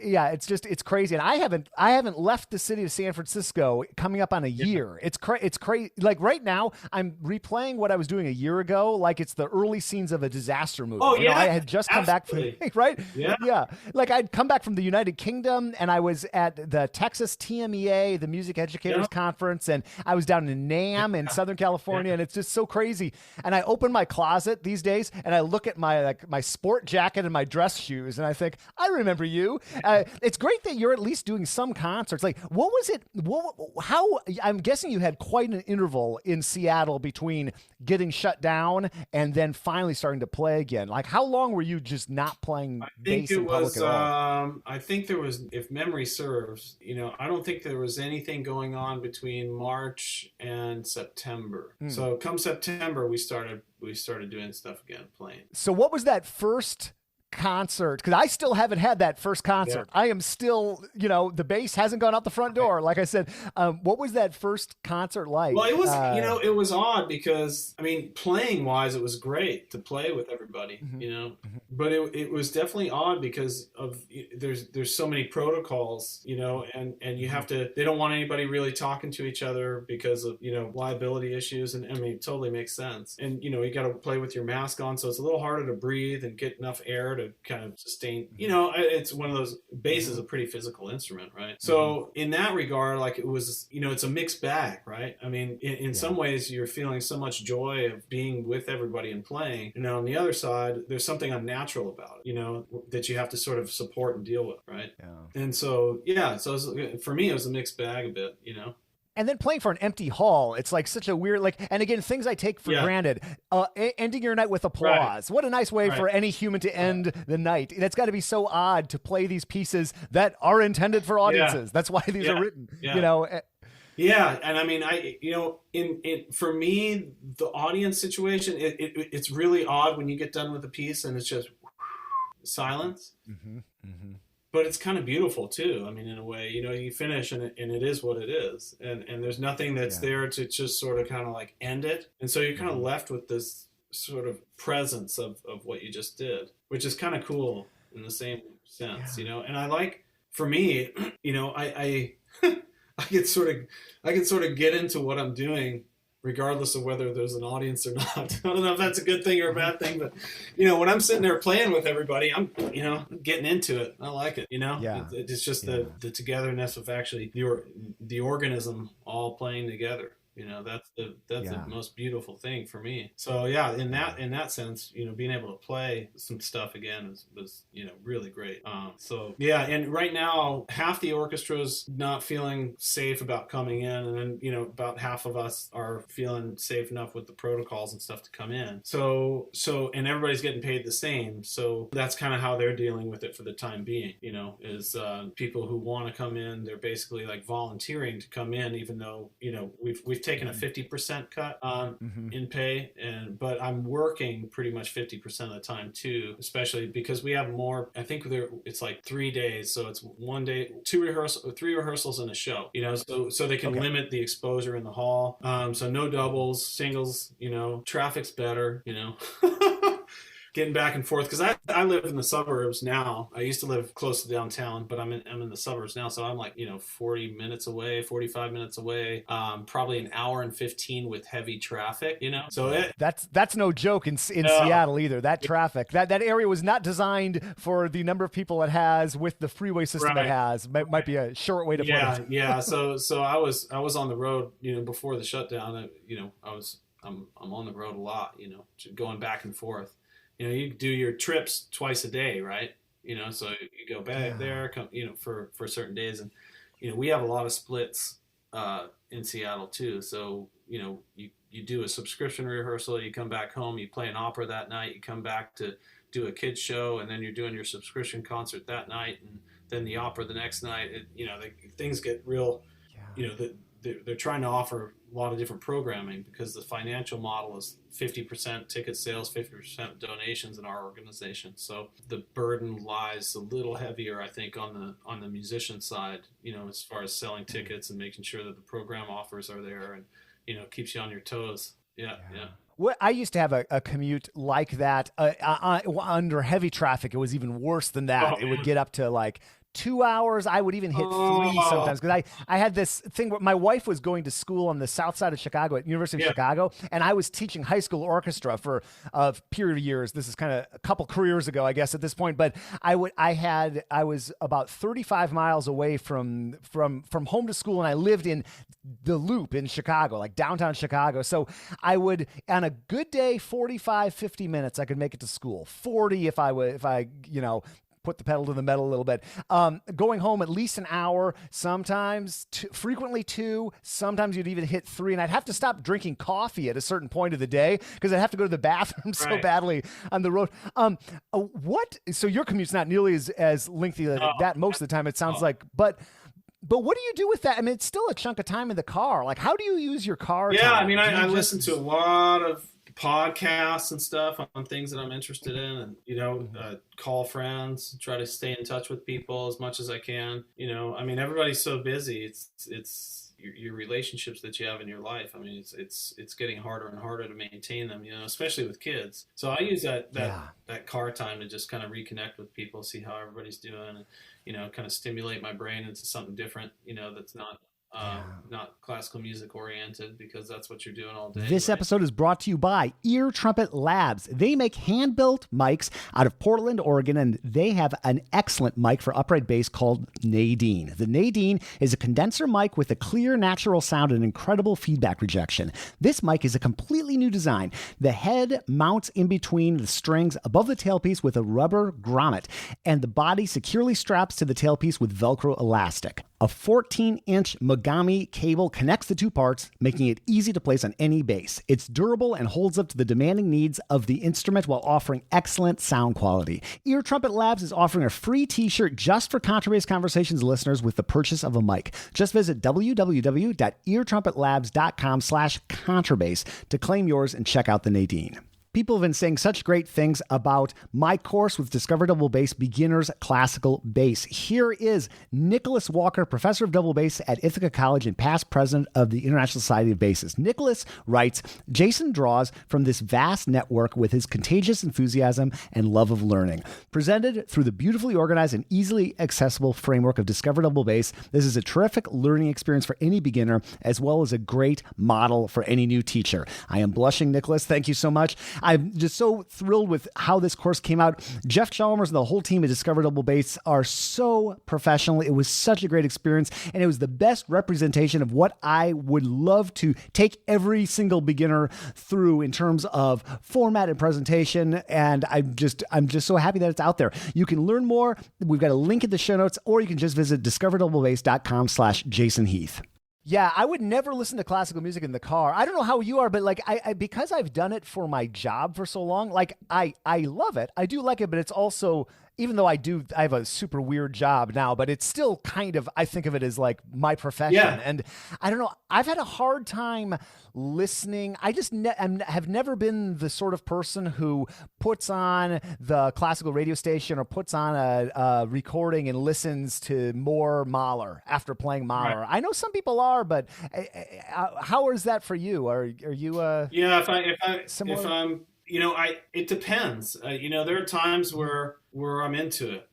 Yeah, it's crazy, and I haven't left the city of San Francisco coming up on a year. It's crazy. Like right now, I'm replaying what I was doing a year ago, like it's the early scenes of a disaster movie. Oh, You know, yeah, I had just come back from right. Yeah. Like I'd come back from the United Kingdom, and I was at the Texas TMEA, the Music Educators Conference, and I was down in NAMM in Southern California, and it's just so crazy. And I open my closet these days, and I look at my sport jacket and my dress shoes, and I think, I remember you. It's great that you're at least doing some concerts. Like, what was it? How? I'm guessing you had quite an interval in Seattle between getting shut down and then finally starting to play again. Like, how long were you just not playing bass in public at all? I think there was, if memory serves, I don't think there was anything going on between March and September. So come September, we started doing stuff again, playing. So what was that first concert? Because I still haven't had that first concert. I am still, the bass hasn't gone out the front door. Like I said, what was that first concert like? Well, it was, it was odd because, playing wise, it was great to play with everybody, but it was definitely odd because of, there's so many protocols, and you have to, they don't want anybody really talking to each other because of, liability issues. And it totally makes sense. And, you got to play with your mask on. So it's a little harder to breathe and get enough air to kind of sustain, it's one of those, bass is a pretty physical instrument, right? So in that regard, like it was, it's a mixed bag, right? In some ways you're feeling so much joy of being with everybody and playing, on the other side, there's something unnatural about it, that you have to sort of support and deal with, right? Yeah. And so, so it was, for me, it was a mixed bag a bit, And then playing for an empty hall, it's like such a weird, and again, things I take for granted. Ending your night with applause. What a nice way for any human to end the night. That's got to be so odd to play these pieces that are intended for audiences. That's why these are written, Yeah, and for me, the audience situation, it's really odd when you get done with a piece and it's just silence. But it's kind of beautiful too. In a way, you finish and it is what it is. And there's nothing that's there to just sort of kind of like end it. And so you're kind of left with this sort of presence of what you just did, which is kind of cool in the same sense, And I like, for me, I can sort of get into what I'm doing regardless of whether there's an audience or not. I don't know if that's a good thing or a bad thing, but when I'm sitting there playing with everybody, I'm getting into it. I like it. It's just the togetherness of actually the organism all playing together. That's the most beautiful thing for me. So in that sense, being able to play some stuff again was really great. And right now half the orchestra's not feeling safe about coming in, and then about half of us are feeling safe enough with the protocols and stuff to come in. So and everybody's getting paid the same. So that's kind of how they're dealing with it for the time being. Is people who want to come in, they're basically like volunteering to come in, even though we've taken a 50% cut in pay, but I'm working pretty much 50% of the time too, especially because we have more. I think it's like 3 days, so it's 1 day, 3 rehearsals and a show. So they can limit the exposure in the hall. So no doubles, singles. Traffic's better. Getting back and forth, because I live in the suburbs now. I used to live close to downtown, but I'm in the suburbs now, so I'm like 40 minutes away, 45 minutes away, probably an hour and 15 with heavy traffic. So that's no joke in Seattle either. That traffic, that area was not designed for the number of people it has with the freeway system it has. Might be a short way to put it. Yeah. So I was on the road, before the shutdown. I'm on the road a lot, going back and forth. You do your trips twice a day, right? So you go back there, come, for certain days. And, we have a lot of splits in Seattle too. So, you do a subscription rehearsal, you come back home, you play an opera that night, you come back to do a kids show, and then you're doing your subscription concert that night, and then the opera the next night. Things get real, they're trying to offer a lot of different programming because the financial model is 50% ticket sales, 50% donations in our organization. So the burden lies a little heavier, I think, on the musician side, as far as selling tickets and making sure that the program offers are there and, keeps you on your toes. Yeah. Yeah. Well, I used to have a commute like that under heavy traffic. It was even worse than that. Oh, It would man. get up to like 2 hours. I would even hit three Oh, sometimes because I had this thing where my wife was going to school on the south side of Chicago at University of yeah. Chicago, and I was teaching high school orchestra for a period of years. This is kind of a couple careers ago, I guess, at this point. But I was about 35 miles away from home to school, and I lived in the Loop in Chicago, like downtown Chicago. So I would, on a good day, 45, 50 minutes, I could make it to school. 40 if I put the pedal to the metal a little bit. Going home at least an hour, sometimes frequently 2, sometimes you'd even hit 3, and I'd have to stop drinking coffee at a certain point of the day because I'd have to go to the bathroom so Right. badly on the road. So your commute's not nearly as lengthy as that most of the time, it sounds like, but what do you do with that? I mean, it's still a chunk of time in the car. Like, how do you use your car Yeah, time? I mean, Do you I just- listen to a lot of podcasts and stuff on things that I'm interested in, and call friends, try to stay in touch with people as much as I can. I mean, everybody's so busy. It's your relationships that you have in your life. I mean, it's getting harder and harder to maintain them. Especially with kids. So I use that car time to just kind of reconnect with people, see how everybody's doing, and kind of stimulate my brain into something different. That's not classical music oriented, because that's what you're doing all day. This right? episode is brought to you by Ear Trumpet Labs. They make hand-built mics out of Portland, Oregon, and they have an excellent mic for upright bass called Nadine. The Nadine is a condenser mic with a clear, natural sound and incredible feedback rejection. This mic is a completely new design. The head mounts in between the strings above the tailpiece with a rubber grommet, and the body securely straps to the tailpiece with Velcro elastic. A 14-inch Mogami cable connects the two parts, making it easy to place on any bass. It's durable and holds up to the demanding needs of the instrument while offering excellent sound quality. Ear Trumpet Labs is offering a free t-shirt just for Contrabass Conversations listeners with the purchase of a mic. Just visit www.eartrumpetlabs.com/contrabass to claim yours and check out the Nadine. People have been saying such great things about my course with Discover Double Bass Beginners Classical Bass. Here is Nicholas Walker, professor of double bass at Ithaca College and past president of the International Society of Bassists. Nicholas writes, Jason draws from this vast network with his contagious enthusiasm and love of learning. Presented through the beautifully organized and easily accessible framework of Discover Double Bass, this is a terrific learning experience for any beginner, as well as a great model for any new teacher. I am blushing, Nicholas. Thank you so much. I'm just so thrilled with how this course came out. Jeff Chalmers and the whole team at Discover Double Bass are so professional. It was such a great experience, and it was the best representation of what I would love to take every single beginner through in terms of format and presentation, and I'm just so happy that it's out there. You can learn more. We've got a link in the show notes, or you can just visit discoverdouble.com/Jason Heath. Yeah, I would never listen to classical music in the car. I don't know how you are, but like I because I've done it for my job for so long, like I love it. I do like it, but it's also, even though I have a super weird job now, but it's still kind of, I think of it as like my profession. Yeah. And I don't know, I've had a hard time listening. I just have never been the sort of person who puts on the classical radio station or puts on a recording and listens to more Mahler after playing Mahler. Right. I know some people are, but how is that for you? Are you Yeah, if similar? I'm, it depends. There are times where I'm into it,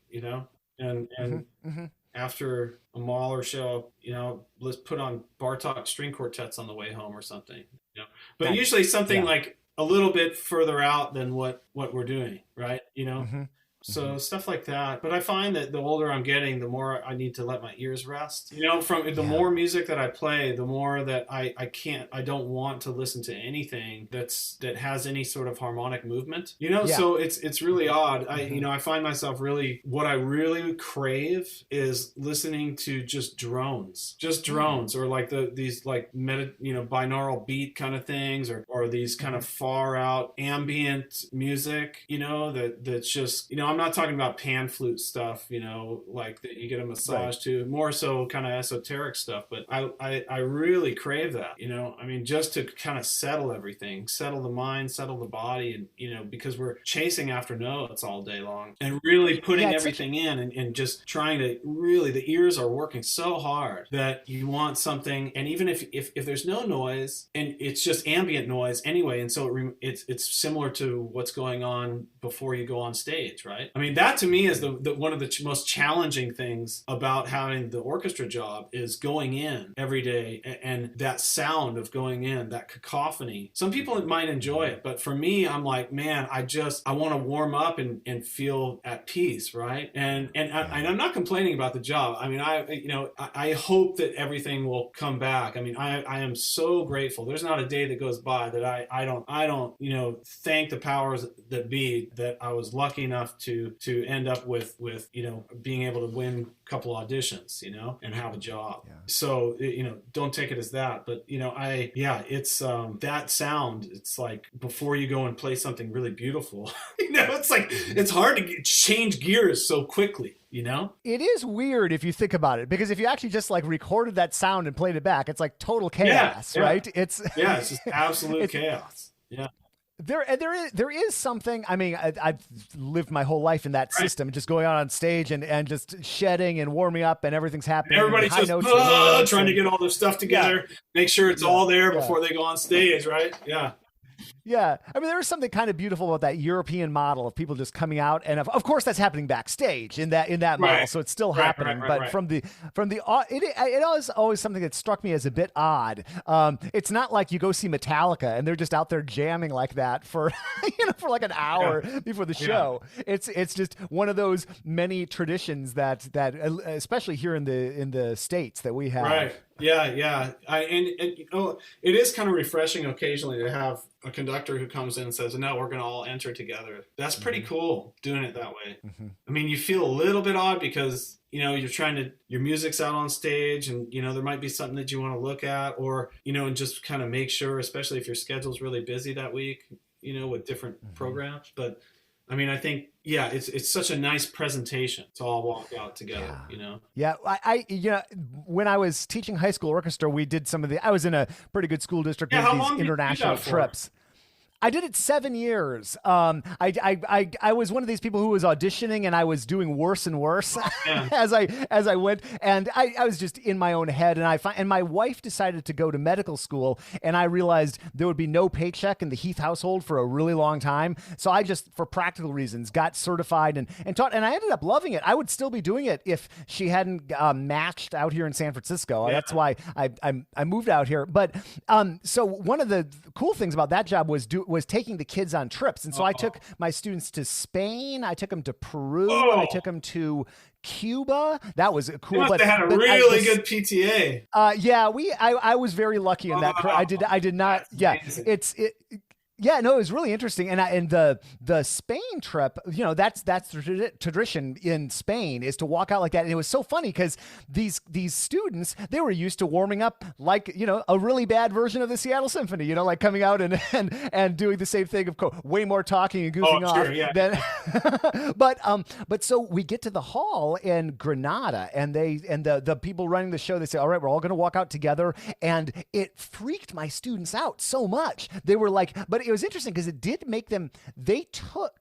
and Mm-hmm. after a Mahler show, let's put on Bartok string quartets on the way home or something, But Nice. usually something Yeah. like a little bit further out than what we're doing, right? Mm-hmm. So stuff like that. But I find that the older I'm getting, the more I need to let my ears rest. From the more music that I play, the more that I don't want to listen to anything that has any sort of harmonic movement. So it's really odd. I find myself what I really crave is listening to just drones. Or like these like binaural beat kind of things, or these kind of far out ambient music, that's just, I'm not talking about pan flute stuff, like that you get a massage to, more so kind of esoteric stuff. But I really crave that, I mean, just to kind of settle everything, settle the mind, settle the body, and, because we're chasing after notes all day long and really putting everything in and just trying to really, the ears are working so hard that you want something. And even if there's no noise and it's just ambient noise anyway, and so it's similar to what's going on before you go on stage, right? I mean, that to me is the one of the most challenging things about having the orchestra job is going in every day and that sound of going in, that cacophony. Some people might enjoy it, but for me, I'm like, man, I want to warm up and feel at peace, right? And I'm not complaining about the job. I mean, I hope that everything will come back. I mean, I am so grateful. There's not a day that goes by that I don't thank the powers that be that I was lucky enough to end up with being able to win a couple auditions, and have a job. Yeah. So, don't take it as that, but it's that sound. It's like before you go and play something really beautiful, it's like, it's hard to change gears so quickly. It is weird if you think about it, because if you actually just like recorded that sound and played it back, it's like total chaos, right? It's just absolute chaos. Yeah. There is something. I mean, I've lived my whole life in that system, just going out on stage and just shedding and warming up, and everything's happening. Everybody's just trying to get all their stuff together, make sure it's all there before they go on stage, right? Yeah. Yeah. I mean, there is something kind of beautiful about that European model of people just coming out. And of course that's happening backstage in that model. So it's still happening. But from the it is always something that struck me as a bit odd. It's not like you go see Metallica and they're just out there jamming like that for, for like an hour before the show. It's just one of those many traditions that especially here in the States that we have. Right. Yeah. It is kind of refreshing occasionally to have a conductor who comes in and says, no, we're going to all enter together. That's pretty cool doing it that way. Mm-hmm. I mean, you feel a little bit odd because, your music's out on stage and, there might be something that you want to look at or, and just kind of make sure, especially if your schedule's really busy that week, with different programs. But I mean, I think, it's such a nice presentation to all walk out together, Yeah, I when I was teaching high school orchestra, we did I was in a pretty good school district with these international trips. I did it 7 years. I was one of these people who was auditioning, and I was doing worse and worse as I went. And I was just in my own head. And my wife decided to go to medical school, and I realized there would be no paycheck in the Heath household for a really long time. So I just, for practical reasons, got certified and taught. And I ended up loving it. I would still be doing it if she hadn't matched out here in San Francisco. Yeah. That's why I moved out here. But so one of the cool things about that job was taking the kids on trips. And so I took my students to Spain. I took them to Peru. I took them to Cuba. That was cool. But they had a really good PTA. I was very lucky in that. I did not. Yeah, yeah, no, it was really interesting. And the Spain trip, that's the tradition in Spain is to walk out like that. And it was so funny because these students, they were used to warming up like, a really bad version of the Seattle Symphony, like coming out and doing the same thing, of course, way more talking and goofing off. Sure, yeah. But so we get to the hall in Granada and the people running the show, they say, all right, we're all going to walk out together. And it freaked my students out so much. They were like, but it was interesting because it did make them, they took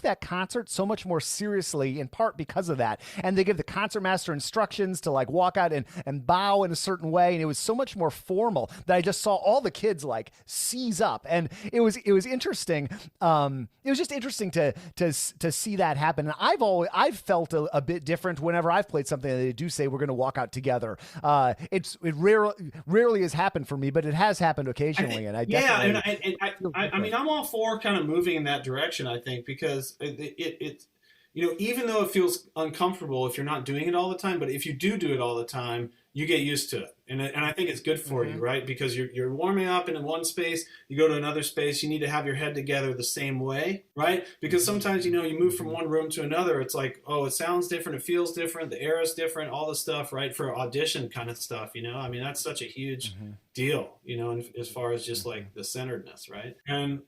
that concert so much more seriously, in part because of that. And they give the concertmaster instructions to like walk out and bow in a certain way. And it was so much more formal that I just saw all the kids like seize up. And it was interesting. It was just interesting to see that happen. And I've felt a bit different whenever I've played something that they do say we're going to walk out together. It rarely has happened for me, but it has happened occasionally. I mean, I'm all for kind of moving in that direction, I think, because it's even though it feels uncomfortable if you're not doing it all the time, but if you do it all the time, you get used to it. and I think it's good for you, right? Because you're warming up in one space, you go to another space, you need to have your head together the same way, right? Because sometimes, you know, you move from one room to another, it's like, oh, it sounds different, it feels different, the air is different, all this stuff, right? For audition kind of stuff, you know, I mean, that's such a huge deal, you know, as far as just like the centeredness, right? And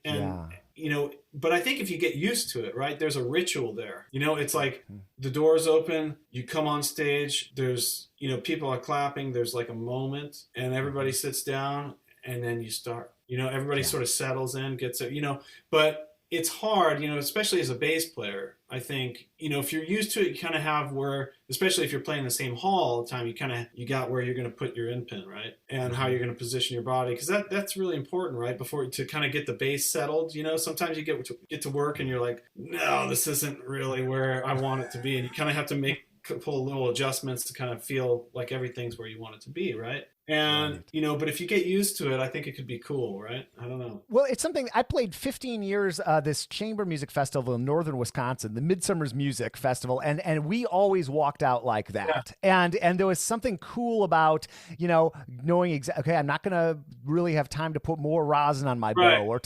you know, but I think if you get used to it, right, there's a ritual there. You know, it's like the doors open, you come on stage, there's, you know, people are clapping, there's like a moment, and everybody sits down, and then you start. You know, everybody sort of settles in, gets it, you know, but it's hard, you know, especially as a bass player. I think, you know, if you're used to it, you kind of have where, especially if you're playing the same hall all the time, you got where you're going to put your in pin, right? And how you're going to position your body. Because that's really important, right? Before to kind of get the bass settled, you know, sometimes you get to work and you're like, no, this isn't really where I want it to be. And you kind of have to pull little adjustments to kind of feel like everything's where you want it to be, right? And, you know, but if you get used to it, I think it could be cool, right? I don't know. Well, it's something I played 15 years, this chamber music festival in northern Wisconsin, the Midsummer's Music Festival. And we always walked out like that. Yeah. And there was something cool about, you know, knowing okay, I'm not going to really have time to put more rosin on my bow or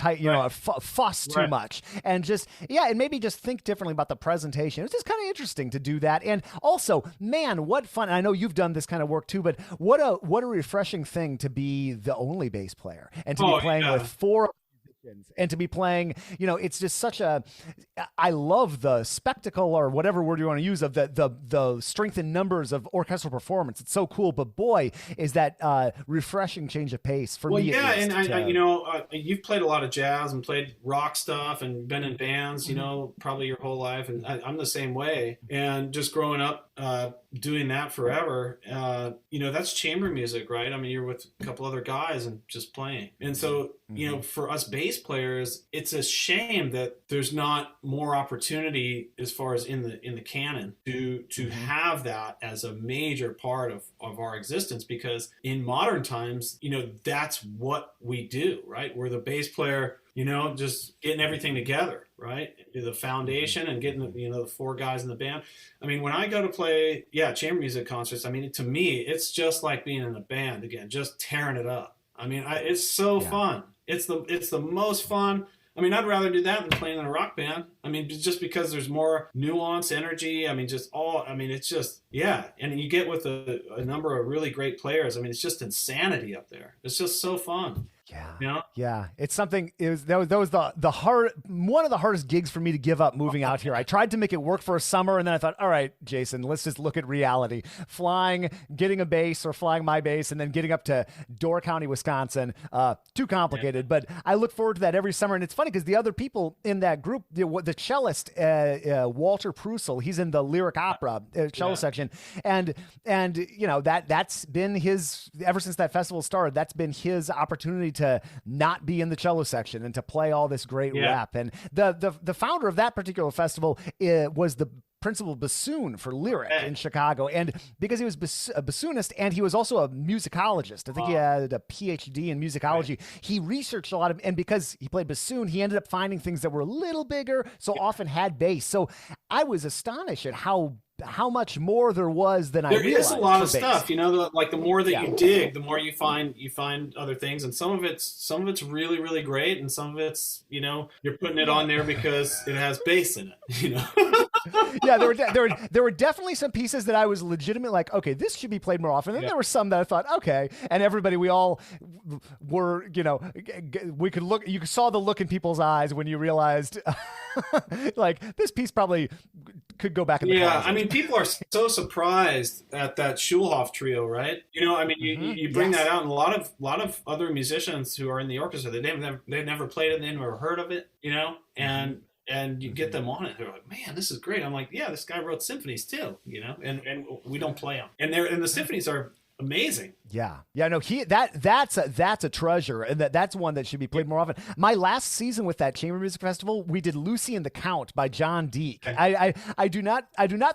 fuss too much. And just, and maybe just think differently about the presentation. It's just kind of interesting to do that. And also, man, what fun. I know you've done this kind of work too, but what a refreshing thing to be the only bass player and to be playing with four musicians and to be playing, you know, it's just I love the spectacle, or whatever word you want to use, of the strength in numbers of orchestral performance. It's so cool, but boy, is that refreshing change of pace for me. Yeah, and I you know, you've played a lot of jazz and played rock stuff and been in bands, you know, probably your whole life, and I'm the same way. And just growing up doing that forever, you know, that's chamber music, right? I mean, you're with a couple other guys and just playing. And so, you know, for us bass players, it's a shame that there's not more opportunity as far as in the canon to have that as a major part of our existence, because in modern times, you know, that's what we do, right? We're the bass player, you know, just getting everything together, right? The foundation and getting, you know, the four guys in the band. I mean, when I go to play, chamber music concerts, I mean, to me, it's just like being in a band again, just tearing it up. I mean, it's so fun. It's the most fun. I mean, I'd rather do that than playing in a rock band. I mean, just because there's more nuance, energy. I mean, it's just, and you get with a number of really great players. I mean, it's just insanity up there. It's just so fun. Yeah. You know? Yeah. It's something, that was the hard, one of the hardest gigs for me to give up moving out here. I tried to make it work for a summer, and then I thought, all right, Jason, let's just look at reality. Flying, getting a bass, or flying my bass, and then getting up to Door County, Wisconsin, too complicated. But I look forward to that every summer. And it's funny because the other people in that group, the cellist, Walter Prusel, he's in the lyric opera cello section. And you know, that's been his, ever since that festival started, that's been his opportunity to not be in the cello section and to play all this great rap. And the founder of that particular festival was the principal bassoon for Lyric in Chicago. And because he was a bassoonist, and he was also a musicologist, I think he had a PhD in musicology, he researched a lot of, and because he played bassoon, he ended up finding things that were a little bigger, so often had bass. So I was astonished at how much more there was than I realized. There is a lot of stuff, you know, like the more that you dig, the more you find other things, and some of it's really, really great, and some of it's, you know, you're putting it on there because it has bass in it, you know. there were definitely some pieces that I was legitimately like, okay, this should be played more often. And there were some that I thought, okay, and we all were, you know, we could look, you saw the look in people's eyes when you realized, like, this piece probably could go back in the closet. I mean, people are so surprised at that Schulhoff trio, right? You know, I mean, you bring that out, and a lot of other musicians who are in the orchestra, they've never played it, they've never heard of it, you know, and you get them on it, they're like, man, this is great. I'm like, yeah, this guy wrote symphonies too, you know, and we don't play them, and the symphonies are amazing. No, that's a treasure, and that's one that should be played more often. My last season with that chamber music festival, we did Lucy and the Count by John Deek. I do not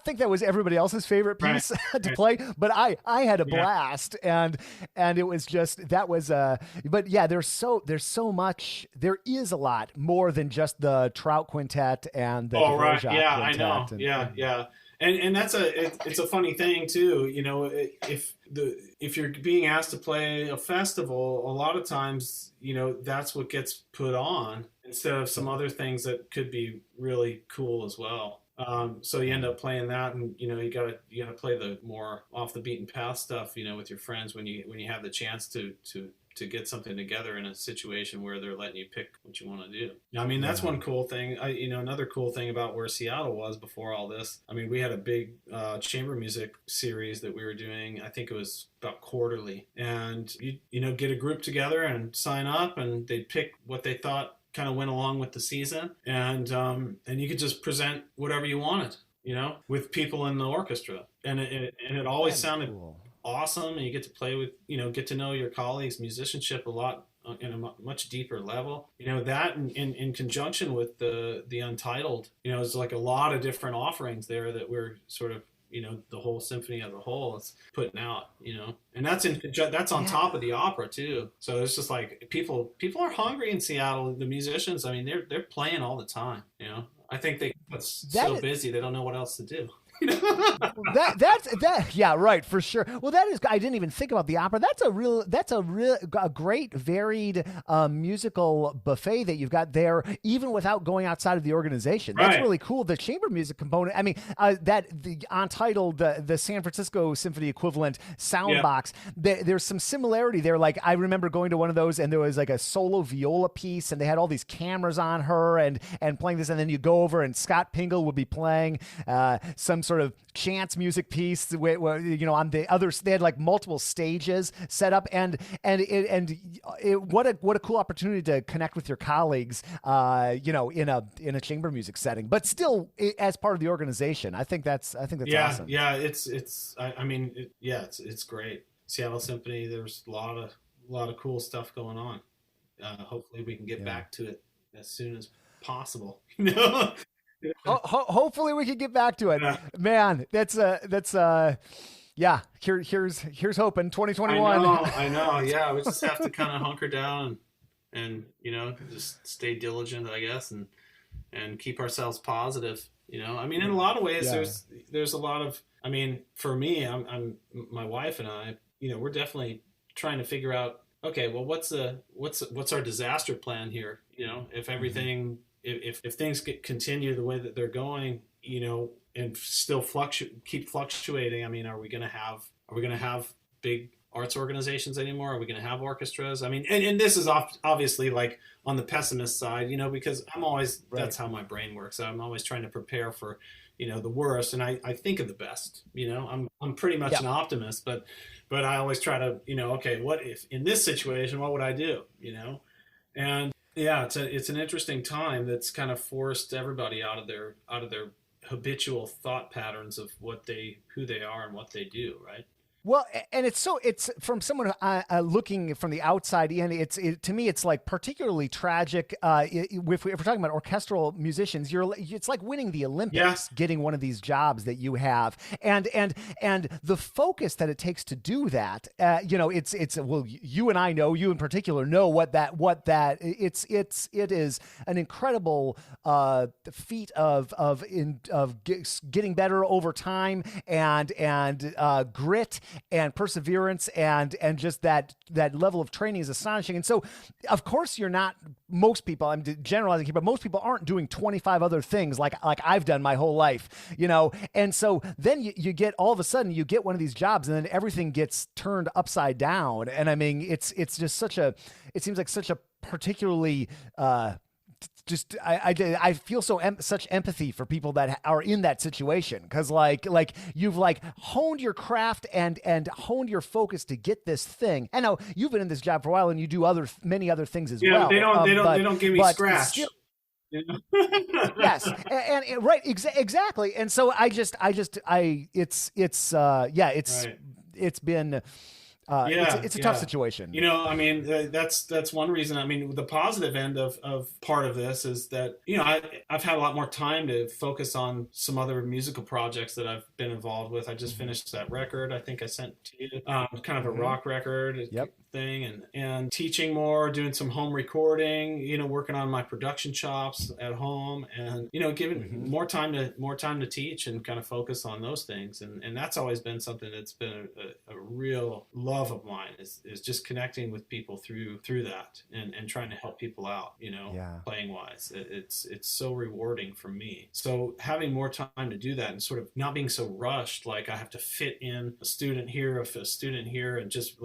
think that was everybody else's favorite piece to play, but I had a blast, and it was just, that was but yeah, there's so much, there is a lot more than just the Trout Quintet and the Dvorak Quintet. I know. And that's it's a funny thing too, you know, if if you're being asked to play a festival, a lot of times, that's what gets put on instead of some other things that could be really cool as well. So you end up playing that, and you gotta play the more off the beaten path stuff, with your friends when you have the chance to get something together in a situation where they're letting you pick what you want to do. I mean, that's one cool thing. Another cool thing about where Seattle was before all this. I mean, we had a big chamber music series that we were doing. I think it was about quarterly, and you get a group together and sign up, and they'd pick what they thought kind of went along with the season, and you could just present whatever you wanted, with people in the orchestra, and it always sounded cool. Awesome, and you get to play with, get to know your colleagues, musicianship a lot in a much deeper level. That in conjunction with the Untitled, there's like a lot of different offerings there that we're sort of, the whole symphony as a whole is putting out, and that's on top of the opera too. So it's just like people are hungry in Seattle. The musicians, I mean, they're playing all the time. I think they get so busy they don't know what else to do. Yeah, right, for sure. Well, I didn't even think about the opera. That's a great varied musical buffet that you've got there, even without going outside of the organization. That's really cool. The chamber music component. I mean, the Untitled, the San Francisco Symphony equivalent sound box. There's some similarity there. Like I remember going to one of those, and there was like a solo viola piece, and they had all these cameras on her and playing this, and then you go over, and Scott Pingle would be playing some sort of chants music piece where on the others they had like multiple stages set up, and what a cool opportunity to connect with your colleagues in a chamber music setting, but still as part of the organization. I think that's awesome. It's great. Seattle Symphony, there's a lot of cool stuff going on. Hopefully we can get back to it as soon as possible. Hopefully we can get back to it, man. That's here's hoping 2021. I know. Yeah, we just have to kind of hunker down and just stay diligent, I guess, and keep ourselves positive. I mean, in a lot of ways, there's a lot of. I mean, for me, I'm my wife and I, we're definitely trying to figure out. Okay, well, what's our disaster plan here? If everything. If things continue the way that they're going, and still keep fluctuating, I mean, are we going to have big arts organizations anymore? Are we going to have orchestras? I mean, and this is obviously like on the pessimist side, because I'm always, that's how my brain works. I'm always trying to prepare for, the worst. And I think of the best, I'm pretty much an optimist, but I always try to, okay, what if in this situation, what would I do? And yeah, it's an interesting time that's kind of forced everybody out of their habitual thought patterns of who they are and what they do, right? Well, and it's from someone looking from the outside in. To me, it's like particularly tragic. If we're talking about orchestral musicians, it's like winning the Olympics, getting one of these jobs that you have, and the focus that it takes to do that. You and I know, you in particular know it is an incredible feat of getting better over time and grit and perseverance and just that level of training is astonishing. And so, of course, most people, I'm generalizing here, but most people aren't doing 25 other things like I've done my whole life, And so then you get, all of a sudden, you get one of these jobs and then everything gets turned upside down. And I mean, it's just it seems like such a particularly, I feel such empathy for people that are in that situation, because like you've honed your craft and honed your focus to get this thing. I know you've been in this job for a while and you do many other things as well. They don't give me scratch. Still, yes, and right, exactly. And so it's been. It's a tough situation. I mean, that's one reason. I mean, the positive end of part of this is that, I've had a lot more time to focus on some other musical projects that I've been involved with. I just finished that record I think I sent to you, kind of a rock record thing, and teaching more, doing some home recording, working on my production chops at home, and giving more time to teach and kind of focus on those things. And that's always been something that's been a real love of mine, is just connecting with people through that, and trying to help people out, playing wise. It's so rewarding for me. So having more time to do that, and sort of not being so rushed, like I have to fit in a student here, and just,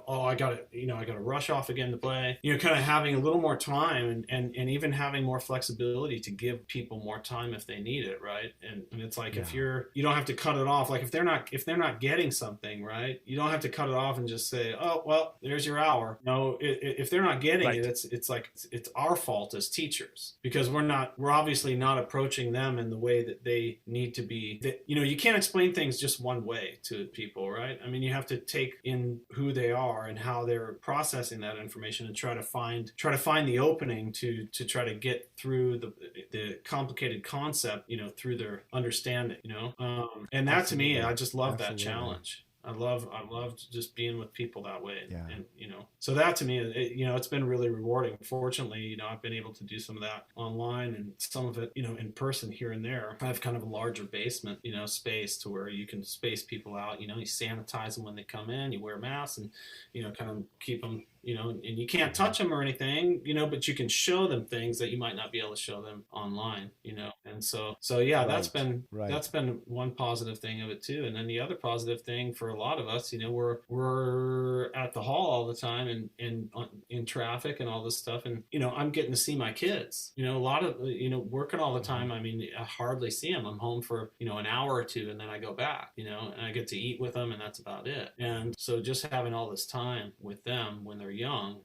I gotta rush off again to play, kind of having a little more time, and even having more flexibility to give people more time if they need it, right? And it's like, if you don't have to cut it off, like if they're not getting something, right, you don't have to cut it off and just say, oh, well, there's your hour. No, if they're not getting it, it's like, it's our fault as teachers, because we're obviously not approaching them in the way that they need to be. You can't explain things just one way to people, right? I mean, you have to take in who they are and how they're processing that information, and try to find the opening to try to get through the complicated concept, through their understanding, and that, to me, I just love that challenge. I loved just being with people that way. And so that, to me, it's been really rewarding. Fortunately, I've been able to do some of that online, and some of it, in person here and there. I have kind of a larger basement, space, to where you can space people out. You sanitize them when they come in, you wear masks, and, kind of keep them, and you can't touch them or anything, but you can show them things that you might not be able to show them online, and so yeah, that's been one positive thing of it too. And then the other positive thing for a lot of us, we're at the hall all the time, and in traffic and all this stuff, and I'm getting to see my kids, a lot of, working all the time. I mean, I hardly see them. I'm home for an hour or two, and then I go back, and I get to eat with them, and that's about it. And so just having all this time with them when they're young,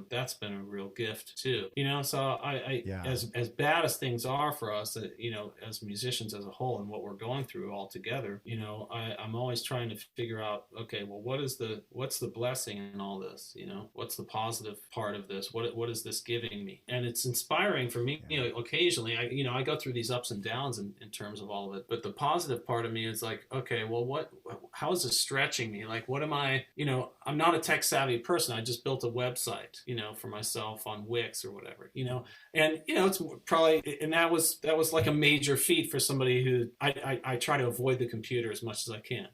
that's been a real gift too. So as bad as things are for us, as musicians as a whole, and what we're going through all together, I'm always trying to figure out, okay, well, what's the blessing in all this? What's the positive part of this? What is this giving me? And it's inspiring for me. Occasionally, I go through these ups and downs in terms of all of it. But the positive part of me is like, okay, well, how is this stretching me? Like, what am I? I'm not a tech savvy person. I just built a website, for myself on Wix or whatever, and it's probably, and that was like a major feat for somebody who I try to avoid the computer as much as I can,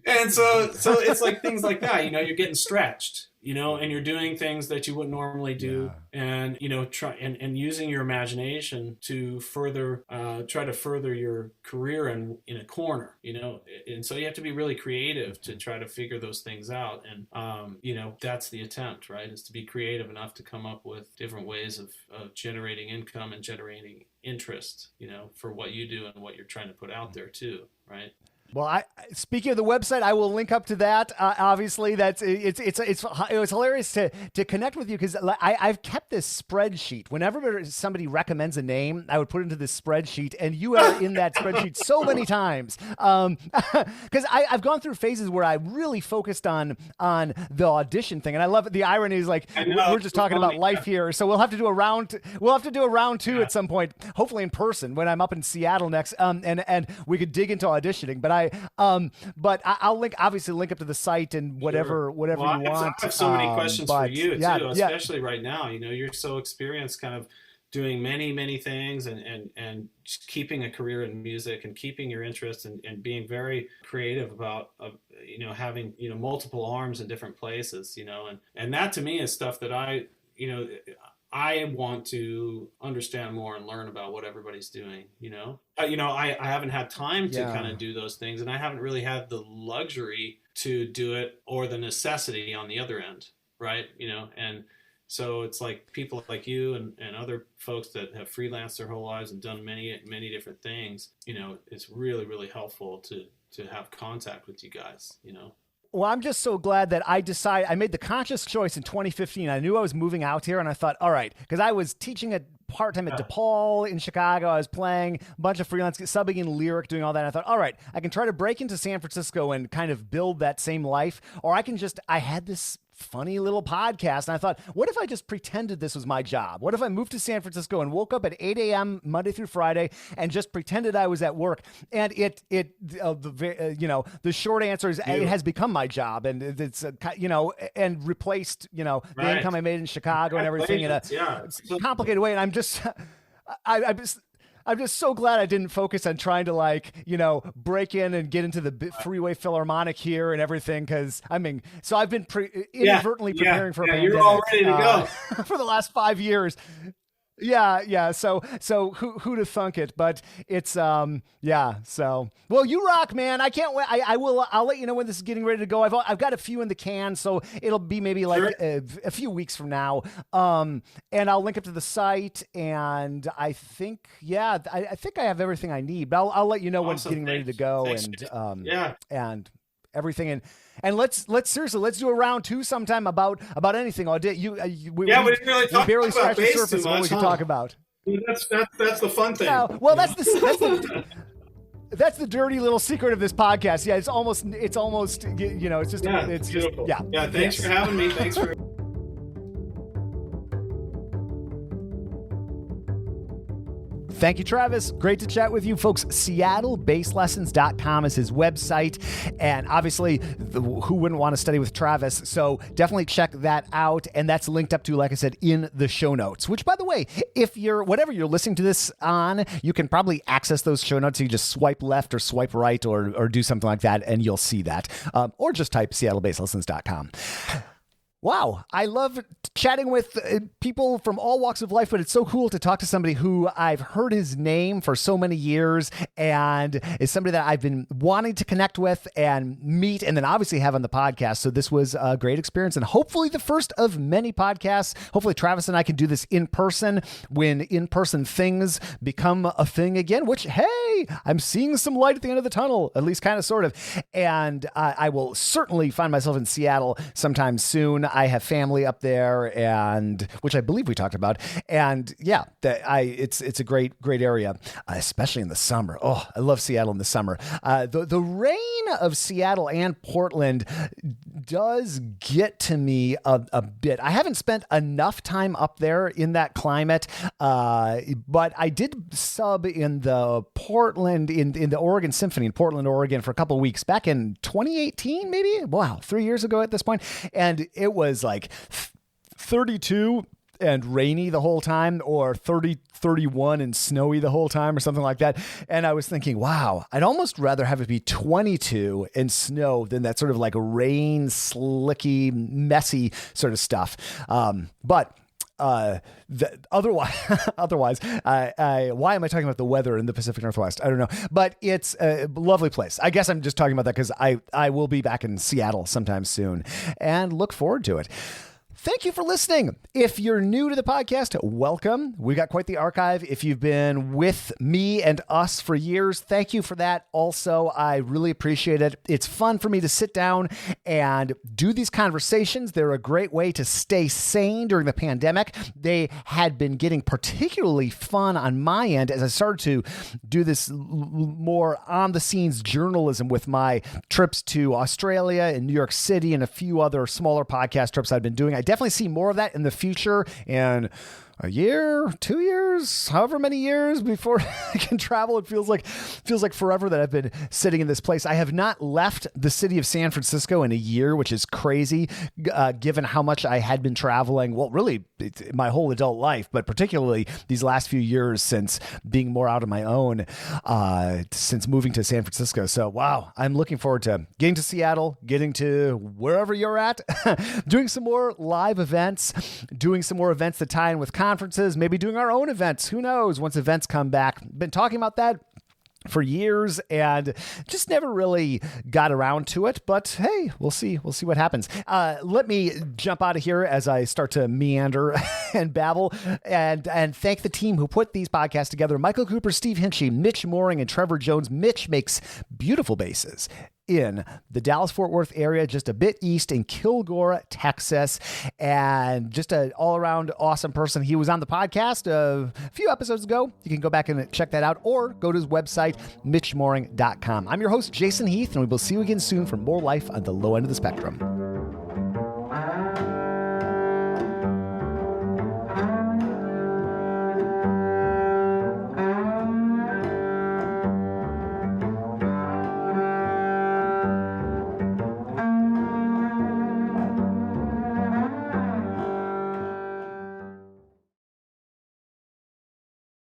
and so it's like things like that, you're getting stretched, and you're doing things that you wouldn't normally do, and try and using your imagination to try to further your career in a corner, and so you have to be really creative to try to figure those things out, and that's the attempt, right, is to be creative enough to come up with different ways of generating income and generating interest, for what you do and what you're trying to put out there too, right? Well, speaking of the website, I will link up to that. Obviously, it's hilarious to connect with you, because I've kept this spreadsheet. Whenever somebody recommends a name, I would put it into this spreadsheet, and you are in that spreadsheet so many times. Because I've gone through phases where I really focused on the audition thing, and I love it. The irony is, like, we're just talking about life here, so we'll have to do a round. We'll have to do a round two at some point, hopefully in person when I'm up in Seattle next, and we could dig into auditioning. But I'll link up to the site and whatever you want. I have so many questions for you too, especially right now. You're so experienced, kind of doing many things, and just keeping a career in music, and keeping your interest, and being very creative about having multiple arms in different places, and that, to me, is stuff that I want to understand more and learn about what everybody's doing, I haven't had time to kind of do those things, and I haven't really had the luxury to do it, or the necessity on the other end, right? And so it's like people like you and other folks that have freelanced their whole lives and done many different things, it's really, really helpful to have contact with you guys, Well, I'm just so glad that I made the conscious choice in 2015. I knew I was moving out here, and I thought, all right, because I was teaching at part-time at DePaul in Chicago. I was playing a bunch of freelance, subbing in Lyric, doing all that. And I thought, all right, I can try to break into San Francisco and kind of build that same life, or I can I had this funny little podcast. And I thought, what if I just pretended this was my job? What if I moved to San Francisco and woke up at 8 a.m. Monday through Friday and just pretended I was at work? And the short answer is it has become my job, and it's and replaced the income I made in Chicago and everything in a complicated way. And I'm just so glad I didn't focus on trying to break in and get into the Freeway Philharmonic here and everything. Cause I've been inadvertently preparing for a pandemic. You're all ready to go for the last 5 years. Yeah. So who'd have thunk it? But it's so well, you rock, man. I can't wait. I'll let you know when this is getting ready to go. I've got a few in the can, so it'll be maybe a few weeks from now. And I'll link up to the site, and I think I think I have everything I need. But I'll let you know when it's getting ready to go. And everything. And let's do a round 2 sometime about anything. We didn't really talk barely scratched the surface of what we could talk about. That's the fun thing. Well, that's the dirty little secret of this podcast. Yeah, it's almost it's just it's beautiful. Just Thanks for having me. Thanks for. Thank you, Travis. Great to chat with you, folks. SeattleBassLessons.com is his website. And obviously, who wouldn't want to study with Travis? So definitely check that out. And that's linked up to, like I said, in the show notes, which, by the way, if whatever you're listening to this on, you can probably access those show notes. You just swipe left or swipe right or do something like that, and you'll see that. Or just type SeattleBassLessons.com. Wow, I love chatting with people from all walks of life, but it's so cool to talk to somebody who I've heard his name for so many years and is somebody that I've been wanting to connect with and meet and then obviously have on the podcast. So this was a great experience and hopefully the first of many podcasts. Hopefully Travis and I can do this in person when in-person things become a thing again, which, hey, I'm seeing some light at the end of the tunnel, at least kind of, sort of. And I will certainly find myself in Seattle sometime soon. I have family up there, and which I believe we talked about. And yeah, it's a great area, especially in the summer. Oh, I love Seattle in the summer. The rain of Seattle and Portland does get to me a bit. I haven't spent enough time up there in that climate, but I did sub in the Portland in the Oregon Symphony in Portland, Oregon for a couple of weeks back in 2018, maybe. Wow, 3 years ago at this point, and it was like 32 and rainy the whole time, or 31 and snowy the whole time, or something like that. And I was thinking, wow, I'd almost rather have it be 22 and snow than that sort of like rain, slicky, messy sort of stuff. But otherwise, why am I talking about the weather in the Pacific Northwest? I don't know, but it's a lovely place. I guess I'm just talking about that because I will be back in Seattle sometime soon and look forward to it. Thank you for listening. If you're new to the podcast, welcome. We got quite the archive. If you've been with me and us for years, thank you for that. Also, I really appreciate it. It's fun for me to sit down and do these conversations. They're a great way to stay sane during the pandemic. They had been getting particularly fun on my end as I started to do this more on-the-scenes journalism with my trips to Australia and New York City and a few other smaller podcast trips I've been doing. I definitely see more of that in the future, and a year, 2 years, however many years before I can travel. It feels like forever that I've been sitting in this place. I have not left the city of San Francisco in a year, which is crazy, given how much I had been traveling. Well, really my whole adult life, but particularly these last few years since being more out on my own, since moving to San Francisco. So, wow, I'm looking forward to getting to Seattle, getting to wherever you're at, doing some more live events, doing some more events that tie in with conferences, maybe doing our own events. Who knows once events come back. Been talking about that for years and just never really got around to it, but hey, we'll see what happens. Let me jump out of here as I start to meander and babble and thank the team who put these podcasts together. Michael Cooper, Steve Hinchy, Mitch Mooring, and Trevor Jones. Mitch makes beautiful basses in the Dallas-Fort Worth area, just a bit east in Kilgore, Texas, and just an all-around awesome person. He was on the podcast a few episodes ago. You can go back and check that out, or go to his website, mitchmooring.com. I'm your host, Jason Heath, and we will see you again soon for more life on the low end of the spectrum.